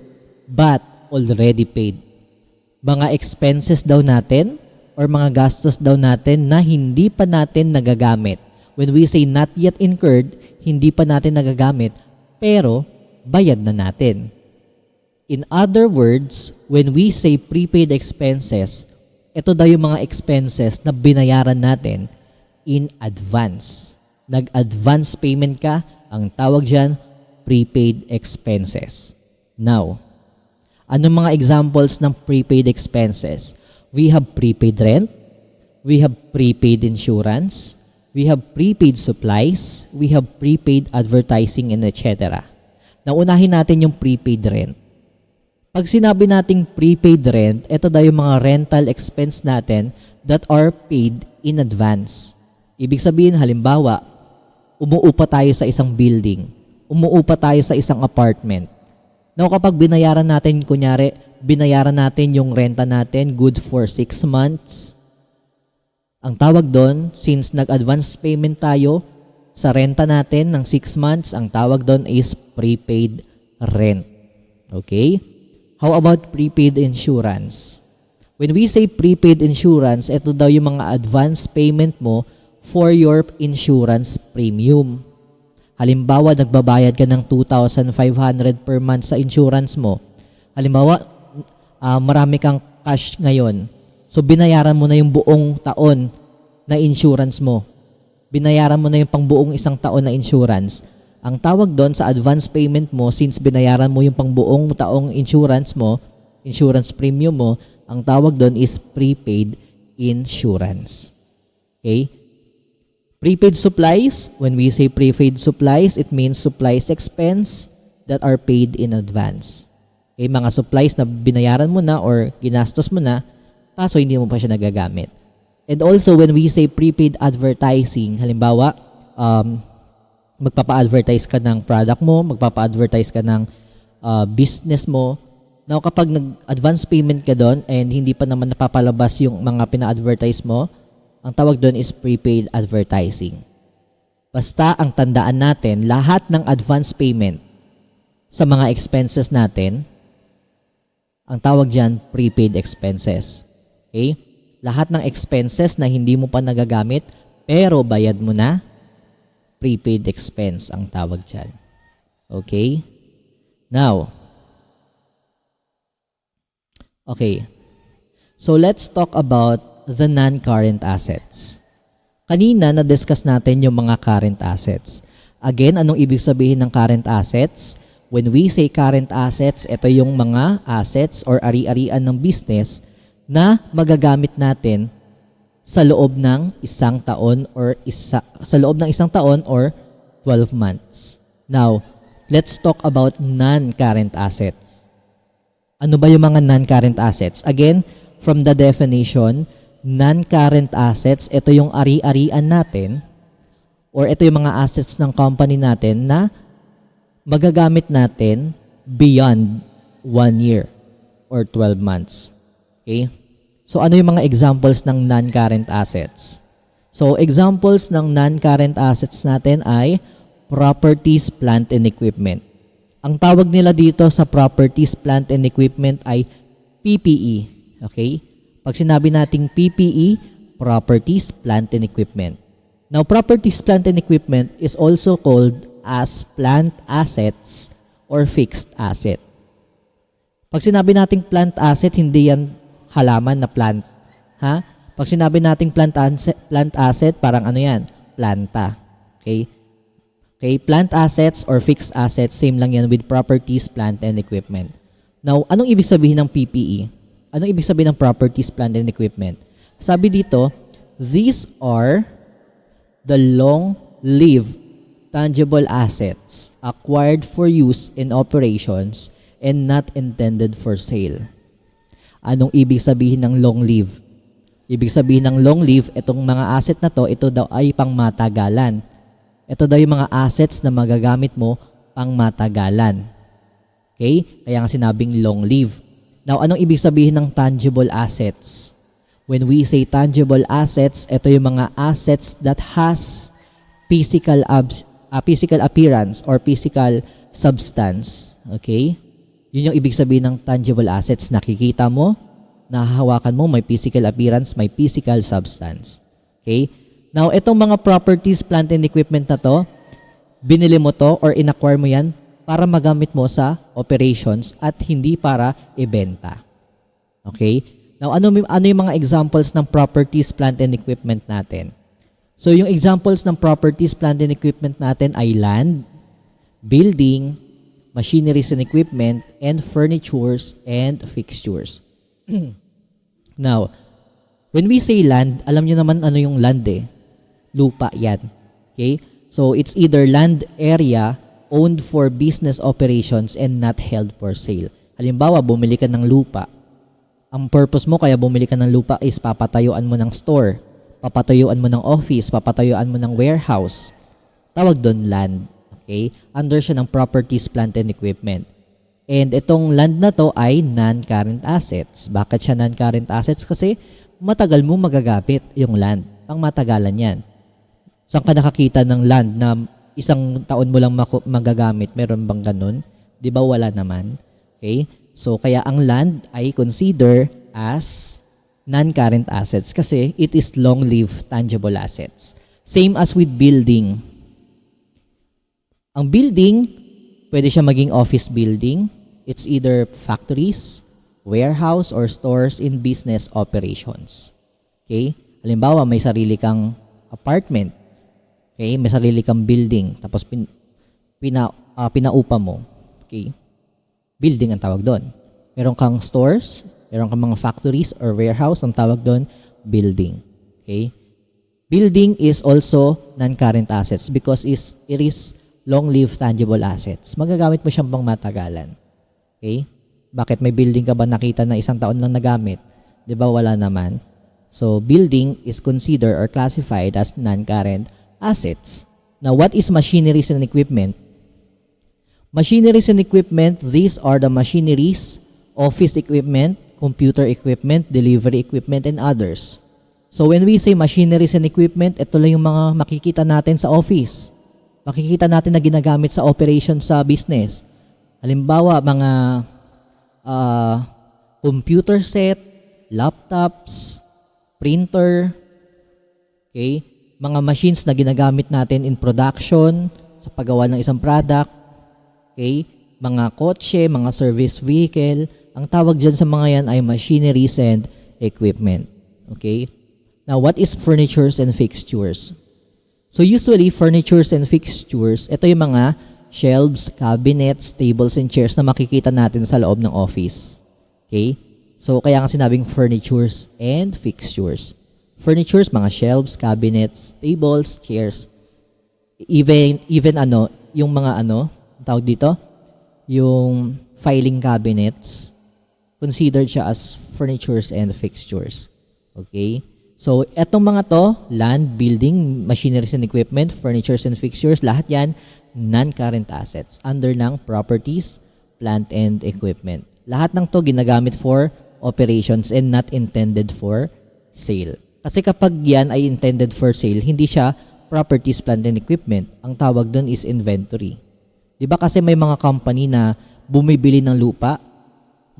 but already paid. Mga expenses daw natin or mga gastos daw natin na hindi pa natin nagagamit. When we say not yet incurred, hindi pa natin nagagamit, pero bayad na natin. In other words, when we say prepaid expenses, ito daw yung mga expenses na binayaran natin in advance. Nag-advance payment ka, ang tawag dyan, prepaid expenses. Now, anong mga examples ng prepaid expenses? We have prepaid rent, we have prepaid insurance, we have prepaid supplies, we have prepaid advertising, and etc. Naunahin natin yung prepaid rent. Pag sinabi nating prepaid rent, ito daw yung mga rental expense natin that are paid in advance. Ibig sabihin, halimbawa, umuupa tayo sa isang building, umuupa tayo sa isang apartment. Now, kapag binayaran natin, kunyari, binayaran natin yung renta natin good for 6 months, ang tawag doon, since nag-advance payment tayo sa renta natin ng 6 months, ang tawag doon is prepaid rent. Okay? How about prepaid insurance? When we say prepaid insurance, ito daw yung mga advance payment mo for your insurance premium. Halimbawa, nagbabayad ka ng 2,500 per month sa insurance mo. Halimbawa, marami kang cash ngayon. So, binayaran mo na yung buong taon na insurance mo. Binayaran mo na yung pangbuong isang taon na insurance. Ang tawag doon sa advance payment mo, since binayaran mo yung pangbuong taong insurance mo, insurance premium mo, ang tawag doon is prepaid insurance. Okay? Prepaid supplies, when we say prepaid supplies, it means supplies expense that are paid in advance. Okay, mga supplies na binayaran mo na or ginastos mo na, kaso hindi mo pa siya nagagamit. And also, when we say prepaid advertising, halimbawa, magpapa-advertise ka ng product mo, magpapa-advertise ka ng business mo. Now, kapag nag-advance payment ka doon and hindi pa naman napapalabas yung mga pina-advertise mo, ang tawag doon is prepaid advertising. Basta ang tandaan natin, lahat ng advance payment sa mga expenses natin, ang tawag dyan, prepaid expenses. Okay? Lahat ng expenses na hindi mo pa nagagamit, pero bayad mo na, prepaid expense ang tawag dyan. Okay? Now, okay. So, let's talk about the non-current assets. Kanina, na-discuss natin yung mga current assets. Again, anong ibig sabihin ng current assets? When we say current assets, ito yung mga assets or ari-arian ng business na magagamit natin sa loob ng isang taon or sa loob ng isang taon or 12 months. Now, let's talk about non-current assets. Ano ba yung mga non-current assets? Again, from the definition, non-current assets, ito yung ari-arian natin or ito yung mga assets ng company natin na magagamit natin beyond 1 year or 12 months. Okay? So, ano yung mga examples ng non-current assets? So, examples ng non-current assets natin ay properties, plant, and equipment. Ang tawag nila dito sa properties, plant, and equipment ay PPE. Okay? Pag sinabi nating PPE, properties, plant, and equipment. Now, properties, plant, and equipment is also called as plant assets or fixed asset. Pag sinabi nating plant asset, hindi yan halaman na plant. Ha? Pag sinabi nating plant asset, parang ano yan? Planta. Okay? Okay, plant assets or fixed assets, same lang yan with properties, plant, and equipment. Now, anong ibig sabihin ng PPE? Anong ibig sabihin ng properties, plant, and equipment? Sabi dito, these are the long-lived tangible assets acquired for use in operations and not intended for sale. Anong ibig sabihin ng long-lived? Ibig sabihin ng long-lived, itong mga asset na to, ito daw ay pangmatagalan. Ito daw yung mga assets na magagamit mo pangmatagalan. Okay? Kaya nga sinabing long-lived. Now, anong ibig sabihin ng tangible assets? When we say tangible assets, ito yung mga assets that has physical appearance or physical substance. Okay? Yun yung ibig sabihin ng tangible assets. Nakikita mo, nahahawakan mo, may physical appearance, may physical substance. Okay? Now, itong mga properties, plant, and equipment na to, binili mo to or in-acquire mo yan para magamit mo sa operations at hindi para ibenta. Okay? Now, ano yung mga examples ng properties, plant, and equipment natin? So, yung examples ng properties, plant, and equipment natin ay land, building, machineries and equipment, and furnitures and fixtures. Now, when we say land, alam nyo naman ano yung land eh. Lupa yan. Okay? So, it's either land area owned for business operations and not held for sale. Halimbawa, bumili ka ng lupa. Ang purpose mo kaya bumili ka ng lupa is papatayuan mo ng store, papatayuan mo ng office, papatayuan mo ng warehouse. Tawag doon land. Okay? Under siya ng properties, plant, and equipment. And itong land na to ay non-current assets. Bakit siya non-current assets? Kasi matagal mo magagamit yung land. Pangmatagalan yan. Saan ka nakakita ng land na isang taon mo lang magagamit? Meron bang ganun? Di ba wala naman? Okay? So, kaya ang land ay consider as non-current assets kasi it is long-lived tangible assets. Same as with building. Ang building, pwede siya maging office building. It's either factories, warehouse, or stores in business operations. Okay? Halimbawa, may sarili kang apartment. Okay? May sarili kang building. Tapos pinaupa mo. Okay? Building ang tawag doon. Meron kang stores, meron kang mga factories or warehouse, ang tawag doon, building. Okay? Building is also non-current assets because it is long-lived tangible assets. Magagamit mo siyang pang matagalan. Okay? Bakit may building ka ba nakita na isang taon lang nagamit? 'Di ba wala naman? So, building is considered or classified as non-current assets. Now, what is machineries and equipment? Machineries and equipment, these are the machineries, office equipment, computer equipment, delivery equipment, and others. So when we say machineries and equipment, ito lang yung mga makikita natin sa office. Makikita natin na ginagamit sa operation sa business. Halimbawa, mga computer set, laptops, printer, okay? Mga machines na ginagamit natin in production, sa paggawa ng isang product, okay? Mga kotse, mga service vehicle, ang tawag dyan sa mga yan ay machineries and equipment. Okay? Now, what is furnitures and fixtures? So, usually, furnitures and fixtures, ito yung mga shelves, cabinets, tables, and chairs na makikita natin sa loob ng office. Okay? So, kaya nga sinabing furnitures and fixtures. Furnitures, mga shelves, cabinets, tables, chairs. Even yung mga tawag dito? Yung filing cabinets, considered siya as furnitures and fixtures. Okay? So, etong mga to, land, building, machineries and equipment, furnitures and fixtures, lahat yan, non-current assets under ng properties, plant and equipment. Lahat ng to ginagamit for operations and not intended for sale. Kasi kapag yan ay intended for sale, hindi siya properties, plant and equipment. Ang tawag doon is inventory. Diba kasi may mga company na bumibili ng lupa,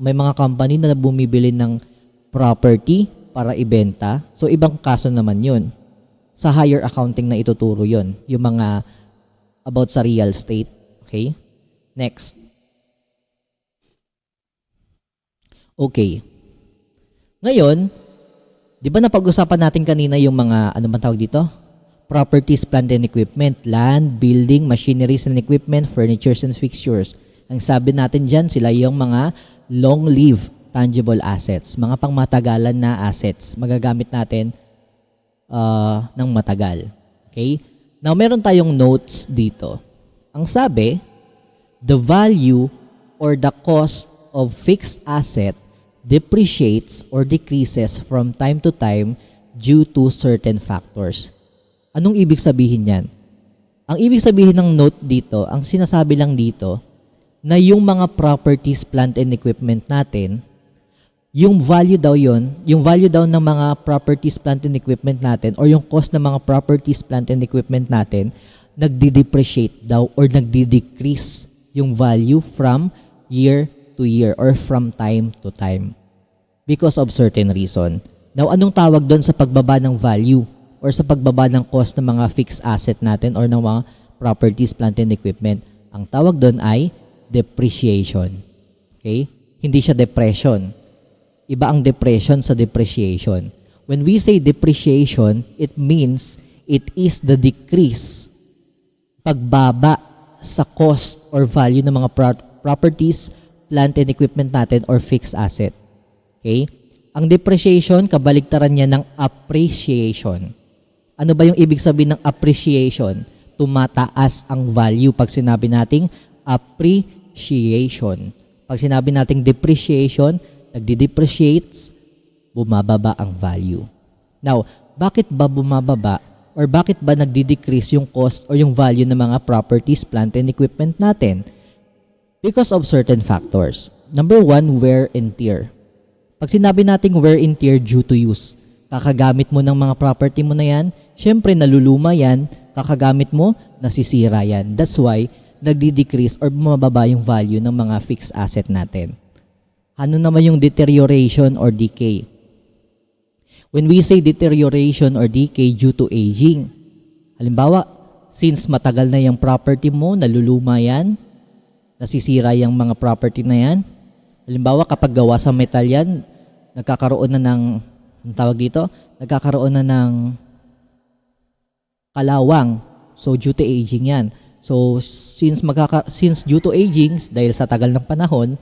may mga company na bumibili ng property para ibenta. So, ibang kaso naman yun. Sa higher accounting na ituturo yun. Yung mga about sa real estate. Okay? Next. Okay. Ngayon, di ba napag-usapan natin kanina yung mga, ano bang tawag dito? Properties, plant and equipment, land, building, machineries and equipment, furnitures and fixtures. Ang sabi natin dyan, sila yung mga long-lived tangible assets, mga pangmatagalan na assets. Magagamit natin ng matagal. Okay? Now, meron tayong notes dito. Ang sabi, the value or the cost of fixed asset depreciates or decreases from time to time due to certain factors. Anong ibig sabihin yan? Ang ibig sabihin ng note dito, ang sinasabi lang dito, na yung mga properties, plant and equipment natin, yung value daw ng mga properties, plant and equipment natin or yung cost ng mga properties, plant and equipment natin, nagdi-depreciate daw or nagdi-decrease yung value from year to year or from time to time because of certain reason. Now, anong tawag doon sa pagbaba ng value or sa pagbaba ng cost ng mga fixed asset natin or ng mga properties, plant and equipment? Ang tawag doon ay depreciation. Okay? Hindi siya depression. Iba ang depression sa depreciation. When we say depreciation, it means it is the decrease, pagbaba sa cost or value ng mga properties, plant and equipment natin or fixed asset. Okay? Ang depreciation, kabaligtaran niya ng appreciation. Ano ba yung ibig sabihin ng appreciation? Tumataas ang value pag sinabi nating appreciation. Pag sinabi nating depreciation, nagdi-depreciates, bumababa ang value. Now, bakit ba bumababa or bakit ba nagdi-decrease yung cost or yung value ng mga properties, plant and equipment natin? Because of certain factors. Number one, wear and tear. Pag sinabi nating wear and tear due to use, kakagamit mo ng mga property mo na yan, syempre naluluma yan, kakagamit mo, nasisira yan. That's why, nagdi-decrease or bumababa yung value ng mga fixed asset natin. Ano naman yung deterioration or decay? When we say deterioration or decay due to aging, Halimbawa, since matagal na yung property mo, naluluma yan, nasisira yung mga property na yan. Halimbawa, kapag gawa sa metal yan, nagkakaroon na ng, ang tawag dito, nagkakaroon na ng kalawang. So, due to aging yan. So, since due to aging, dahil sa tagal ng panahon,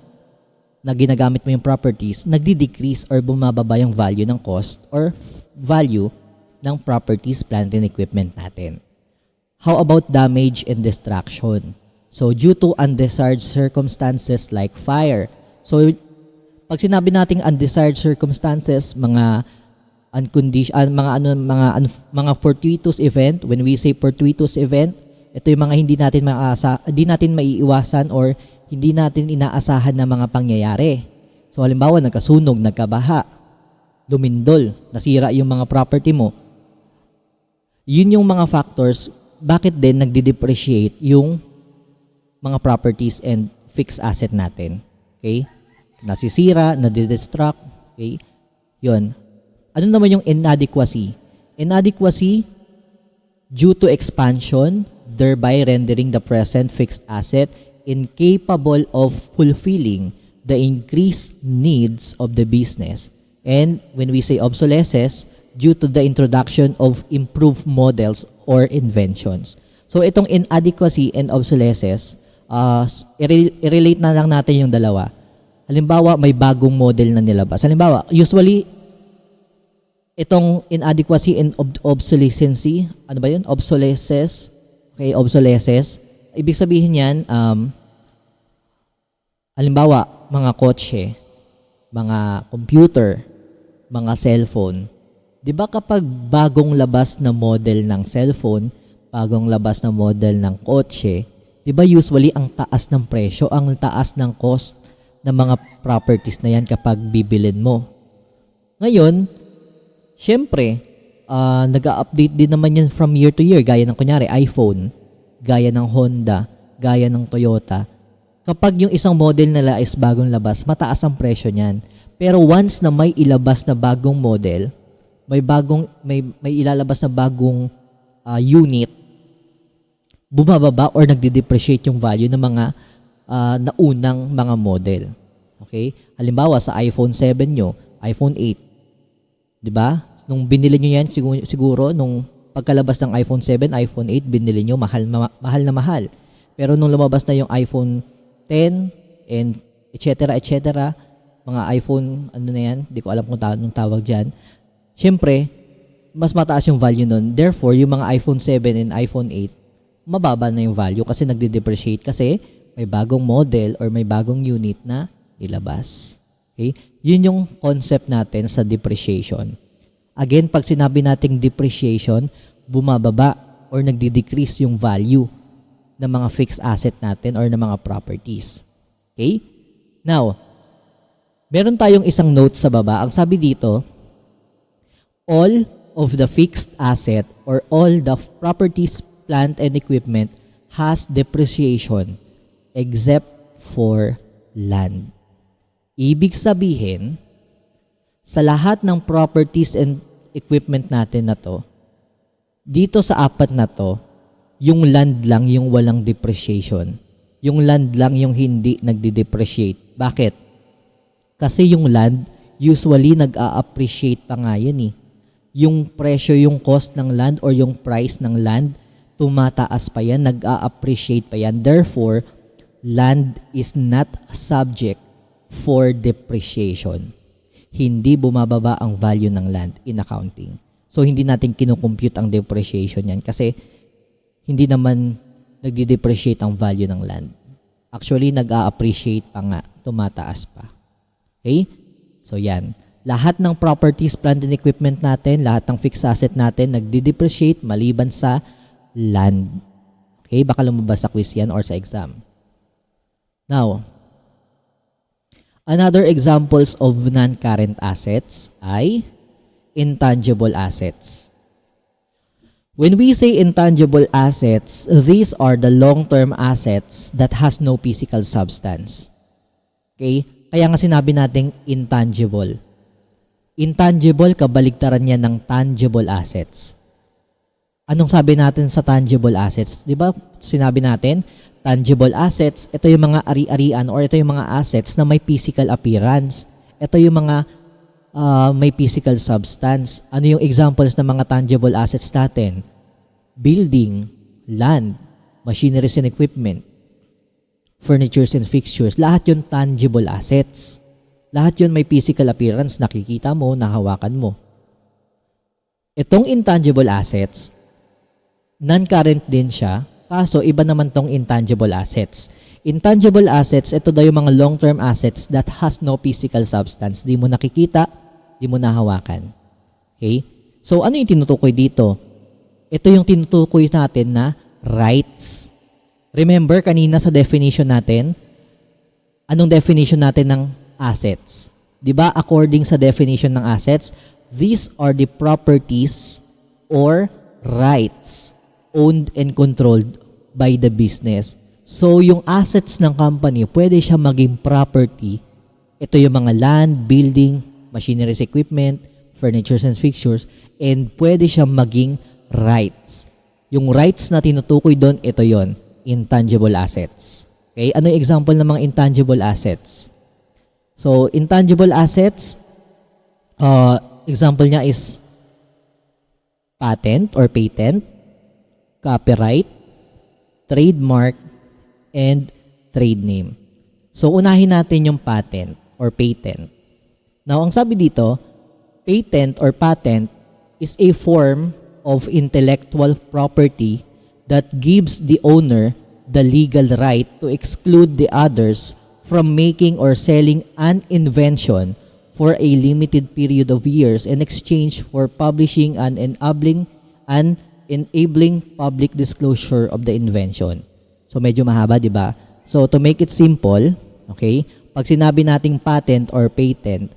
na ginagamit mo yung properties, nagdi-decrease or bumababa yung value ng cost or value ng properties, plant, and equipment natin. How about damage and destruction? So, due to undesired circumstances like fire. So, pag sinabi nating undesired circumstances, mga mga fortuitous event, when we say fortuitous event, ito yung mga hindi natin maiiwasan or hindi natin inaasahan na mga pangyayari. So halimbawa, nagkasunog, nagkabaha, lumindol, nasira yung mga property mo. Yun yung mga factors bakit din nagdi-depreciate yung mga properties and fixed asset natin. Okay? Nasisira, nadidestruct. Okay? Yun. Ano naman yung inadequacy? Inadequacy due to expansion, thereby rendering the present fixed asset incapable of fulfilling the increased needs of the business. And when we say obsolescence, due to the introduction of improved models or inventions. So itong inadequacy and obsolescence, i-relate na lang natin yung dalawa. Halimbawa, may bagong model na nilabas. Halimbawa, usually, itong inadequacy and obsolescence, ano ba yun? Obsolescence. Okay, obsolescence. Ibig sabihin yan, halimbawa, mga kotse, mga computer, mga cellphone. Di ba kapag bagong labas na model ng cellphone, bagong labas na model ng kotse, di ba usually ang taas ng presyo, ang taas ng cost ng mga properties na yan kapag bibilin mo. Ngayon, syempre, nag-update din naman yan from year to year, gaya ng kunyari iPhone, gaya ng Honda, gaya ng Toyota. Kapag yung isang model nila is bagong labas, mataas ang presyo niyan. Pero once na may ilabas na bagong model, may ilalabas na bagong unit, bumababa or nagde-depreciate yung value ng mga naunang mga model. Okay? Halimbawa sa iPhone 7 nyo, iPhone 8, di ba? Nung binili nyo yan, siguro nung pagkalabas ng iPhone 7, iPhone 8, binili nyo mahal na mahal. Pero nung lumabas na yung iPhone 10 and etc., mga iPhone, ano na yan, di ko alam kung anong tawag dyan, syempre, mas mataas yung value nun. Therefore, yung mga iPhone 7 and iPhone 8, mababa na yung value kasi nagde-depreciate kasi may bagong model or may bagong unit na ilabas. Okay? Yun yung concept natin sa depreciation. Again, pag sinabi nating depreciation, bumababa or nagdi-decrease yung value ng mga fixed asset natin or ng mga properties. Okay? Now, meron tayong isang note sa baba. Ang sabi dito, all of the fixed asset or all the properties, plant, and equipment has depreciation except for land. Ibig sabihin, sa lahat ng properties and equipment natin na to, dito sa apat na to, yung land lang yung walang depreciation. Yung land lang yung hindi nagdi-depreciate. Bakit? Kasi yung land, usually nag-a-appreciate pa nga yan eh. Yung presyo, yung cost ng land or yung price ng land, tumataas pa yan, nag-a-appreciate pa yan. Therefore, land is not subject for depreciation. Hindi bumababa ang value ng land in accounting. So, hindi natin kinukompute ang depreciation yan kasi hindi naman nagdi-depreciate ang value ng land. Actually, nag-a-appreciate pa nga, tumataas pa. Okay? So, yan. Lahat ng properties, plant, and equipment natin, lahat ng fixed asset natin, nagdi-depreciate maliban sa land. Okay? Baka lumabas sa quiz yan or sa exam. Now, another examples of non-current assets ay intangible assets. When we say intangible assets, these are the long-term assets that has no physical substance. Okay? Kaya nga sinabi nating intangible. Intangible, kabaligtaran niya ng tangible assets. Anong sabi natin sa tangible assets? 'Di ba? Sinabi natin, tangible assets, ito yung mga ari-arian or ito yung mga assets na may physical appearance. Ito yung mga may physical substance. Ano yung examples ng mga tangible assets natin? Building, land, machineries and equipment, furnitures and fixtures. Lahat yun tangible assets. Lahat yun may physical appearance, nakikita mo, nahawakan mo. Itong intangible assets, non-current din siya, kaso iba naman tong intangible assets. Intangible assets, ito daw yung mga long-term assets that has no physical substance. Di mo nakikita, di mo nahawakan. Okay? So ano yung tinutukoy dito? Ito yung tinutukoy natin na rights. Remember kanina sa definition natin, anong definition natin ng assets? Di ba according sa definition ng assets, these are the properties or rights owned and controlled by the business. So, yung assets ng company, pwede siya maging property. Ito yung mga land, building, machineries, equipment, furnitures and fixtures, and pwede siya maging rights. Yung rights na tinutukoy doon, ito yon, intangible assets. Okay? Ano yung example ng mga intangible assets? So, intangible assets, example niya is patent or patent, copyright, trademark, and trade name. So, unahin natin yung patent or patent. Now, ang sabi dito, patent or patent is a form of intellectual property that gives the owner the legal right to exclude the others from making or selling an invention for a limited period of years in exchange for publishing and enabling public disclosure of the invention. So medyo mahaba, di ba? So to make it simple, okay? Pag sinabi nating patent or patent,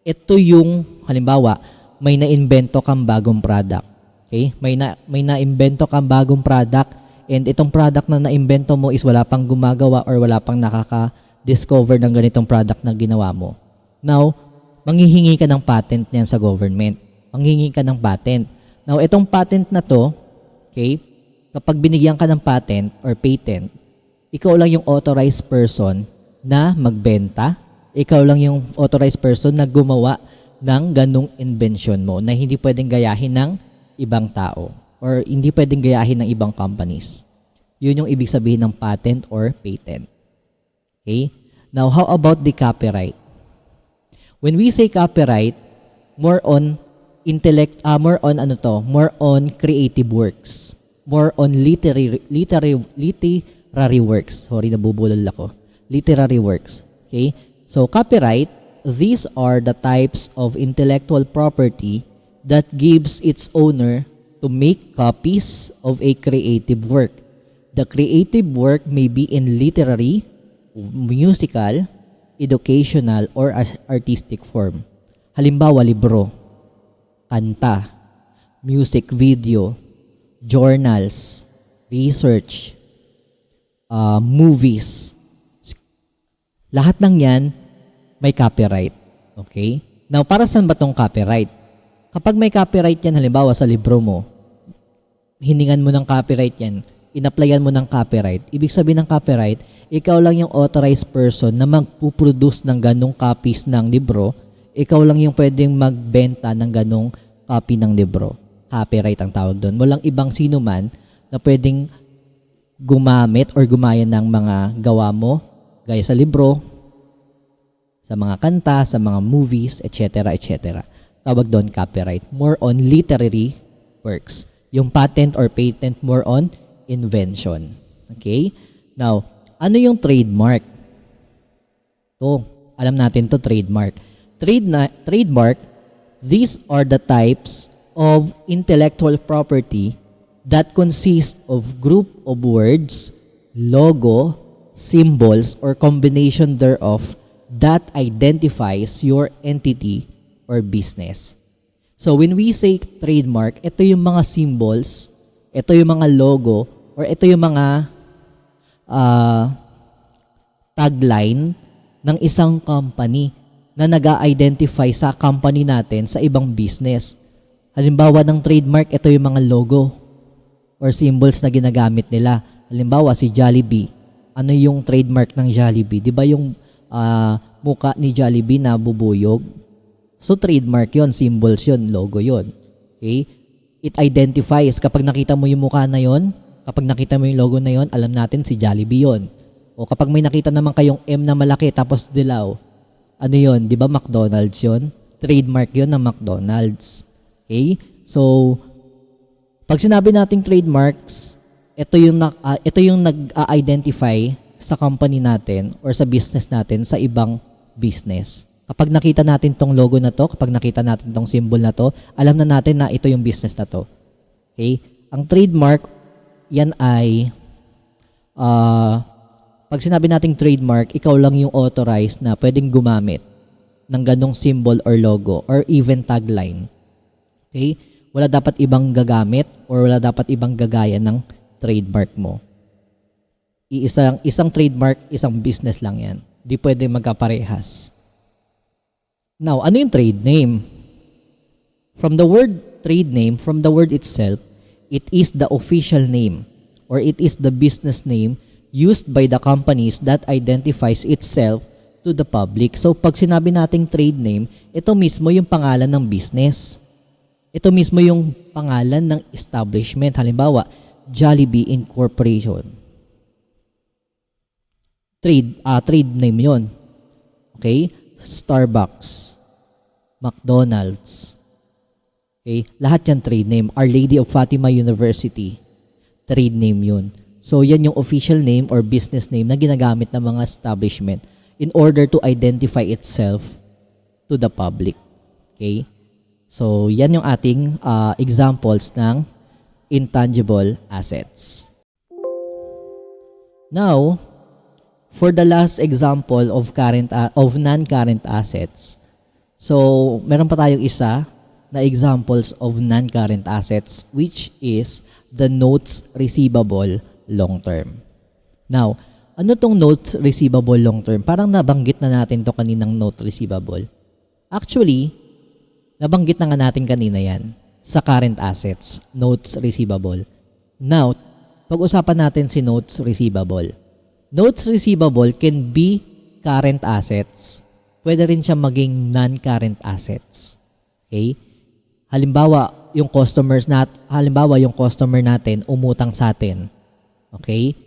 ito yung halimbawa, may na-invento kang bagong product. Okay? May na-invento kang bagong product and itong product na na-invento mo is wala pang gumagawa or wala pang nakaka-discover ng ganitong product na ginawa mo. Now, manghihingi ka ng patent niyan sa government. Manghihingi ka ng patent. Now, itong patent na to, okay, kapag binigyan ka ng patent or patent, ikaw lang yung authorized person na magbenta. Ikaw lang yung authorized person na gumawa ng ganung invention mo na hindi pwedeng gayahin ng ibang tao or hindi pwedeng gayahin ng ibang companies. Yun yung ibig sabihin ng patent or patent. Okay? Now, how about the copyright? When we say copyright, more on more on creative works, more on literary works. Sorry, nabubulol ako. Literary works. Okay? So, copyright, these are the types of intellectual property that gives its owner to make copies of a creative work. The creative work may be in literary, musical, educational, or artistic form. Halimbawa, libro, kanta, music video, journals, research, movies. Lahat ng yan may copyright. Okay? Now, para saan ba tong copyright? Kapag may copyright yan, halimbawa sa libro mo, hiningan mo ng copyright yan, in-applyan mo ng copyright, ibig sabihin ng copyright, ikaw lang yung authorized person na magpuproduce ng ganong copies ng libro, ikaw lang yung pwedeng magbenta ng ganong copy ng libro. Copyright ang tawag doon. Walang ibang sino man na pwedeng gumamit or gumaya ng mga gawa mo, gaya sa libro, sa mga kanta, sa mga movies, etc. etc. Tawag doon copyright. More on literary works. Yung patent or patent, more on invention. Okay? Now, ano yung trademark? To, alam natin to, trademark. Trademark, these are the types of intellectual property that consist of group of words, logo, symbols, or combination thereof that identifies your entity or business. So when we say trademark, ito yung mga symbols, ito yung mga logo, or ito yung mga tagline ng isang company na nag-a-identify sa company natin sa ibang business. Halimbawa ng trademark, ito yung mga logo. or symbols na ginagamit nila. Halimbawa, si Jollibee. Ano yung trademark ng Jollibee? Di ba yung muka ni Jollibee na bubuyog? So, trademark yon, symbols yon, logo yon. Okay? It identifies. Kapag nakita mo yung muka na yon, kapag nakita mo yung logo na yon, alam natin si Jollibee yon. O kapag may nakita naman kayong M na malaki tapos dilaw, ano yon? Di ba McDonald's yon? Trademark yon ng McDonald's. Okay? So, pag sinabi nating trademarks, ito yung nag-identify sa company natin or sa business natin sa ibang business. Kapag nakita natin tong logo na to, kapag nakita natin tong symbol na to, alam na natin na ito yung business na to. Okay? Ang trademark, yan ay, pag sinabi nating trademark, ikaw lang yung authorized na pwedeng gumamit ng ganong symbol or logo or even tagline. Okay? Wala dapat ibang gagamit or wala dapat ibang gagaya ng trademark mo. Isang trademark, isang business lang yan. Di pwede magkaparehas. Now, ano yung trade name? From the word trade name, from the word itself, it is the official name or it is the business name used by the companies that identifies itself to the public. So, pag sinabi nating trade name, ito mismo yung pangalan ng business. Ito mismo yung pangalan ng establishment. Halimbawa, Jollibee Incorporation. Trade name yon. Okay? Starbucks, McDonald's. Okay? Lahat yan trade name. Our Lady of Fatima University. Trade name yun. So, yan yung official name or business name na ginagamit ng mga establishment in order to identify itself to the public. Okay? So, yan yung ating examples ng intangible assets. Now, for the last example of non-current assets. So, meron pa tayong isa na examples of non-current assets which is the notes receivable long term. Now, ano tong notes receivable long term? Parang nabanggit na natin to kaninang note receivable. Actually, nabanggit na nga natin kanina yan sa current assets, notes receivable. Now, pag-usapan natin si notes receivable. Notes receivable can be current assets. Pwede rin siya maging non-current assets. Okay? Halimbawa, yung customer natin umutang sa atin. Okay?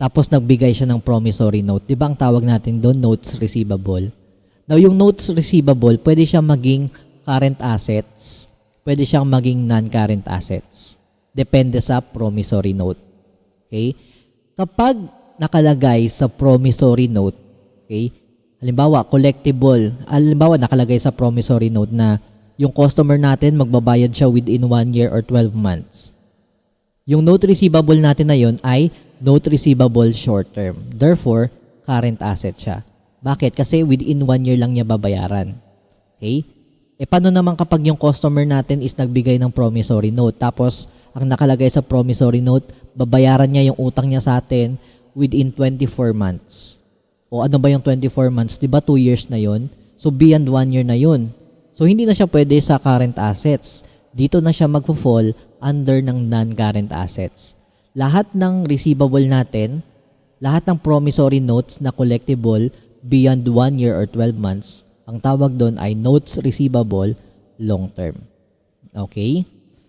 Tapos nagbigay siya ng promissory note. 'Di ba ang tawag natin doon notes receivable? Now, yung notes receivable, pwede siyang maging current assets. Pwede siyang maging non-current assets. Depende sa promissory note. Okay? Kapag nakalagay sa promissory note, okay? Halimbawa, collectible. Halimbawa, nakalagay sa promissory note na yung customer natin magbabayad siya within 1 year or 12 months. Yung note receivable natin na yun ay note receivable short term. Therefore, current asset siya. Bakit? Kasi within 1 year lang niya babayaran. Okay? Paano naman kapag yung customer natin is nagbigay ng promissory note, tapos ang nakalagay sa promissory note, babayaran niya yung utang niya sa atin within 24 months. O ano ba yung 24 months? Diba 2 years na yun? So beyond 1 year na yun. So hindi na siya pwede sa current assets. Dito na siya magpo-fall under ng non-current assets. Lahat ng receivable natin, lahat ng promissory notes na collectible beyond 1 year or 12 months, ang tawag doon ay notes receivable long term. Okay?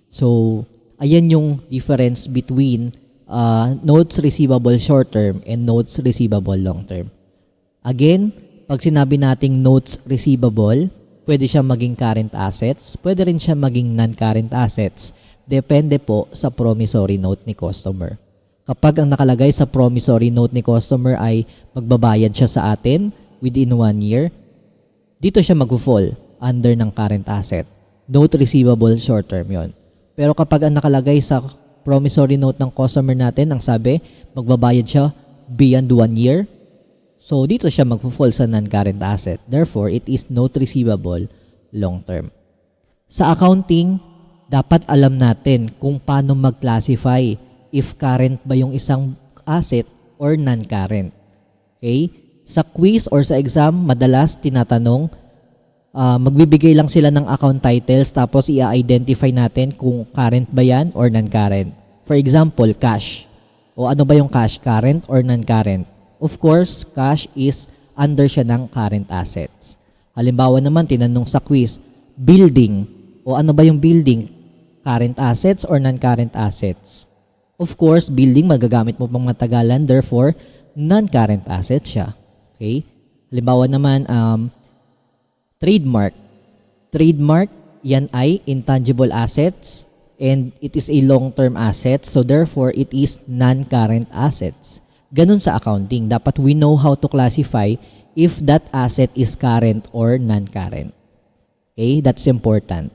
So, ayan yung difference between notes receivable short term and notes receivable long term. Again, pag sinabi nating notes receivable, pwede siya maging current assets, pwede rin siya maging non-current assets. Depende po sa promissory note ni customer. Kapag ang nakalagay sa promissory note ni customer ay magbabayad siya sa atin within 1 year, dito siya mag-fall under ng current asset. Note receivable short term yon. Pero kapag ang nakalagay sa promissory note ng customer natin, ang sabi, magbabayad siya beyond 1 year, so dito siya mag-fall sa non-current asset. Therefore, it is note receivable long term. Sa accounting, dapat alam natin kung paano mag-classify if current ba yung isang asset or non-current. Okay? Sa quiz or sa exam, madalas tinatanong, magbibigay lang sila ng account titles tapos i-identify natin kung current ba yan or non-current. For example, cash. O ano ba yung cash? Current or non-current? Of course, cash is under siya ng current assets. Halimbawa naman, tinanong sa quiz, building. O ano ba yung building? Current assets or non-current assets? Of course, building magagamit mo pang matagalan, therefore, non-current assets siya. Okay? Halimbawa naman, trademark. Trademark, yan ay intangible assets and it is a long-term asset, so therefore, it is non-current assets. Ganun sa accounting. Dapat we know how to classify if that asset is current or non-current. Okay? That's important.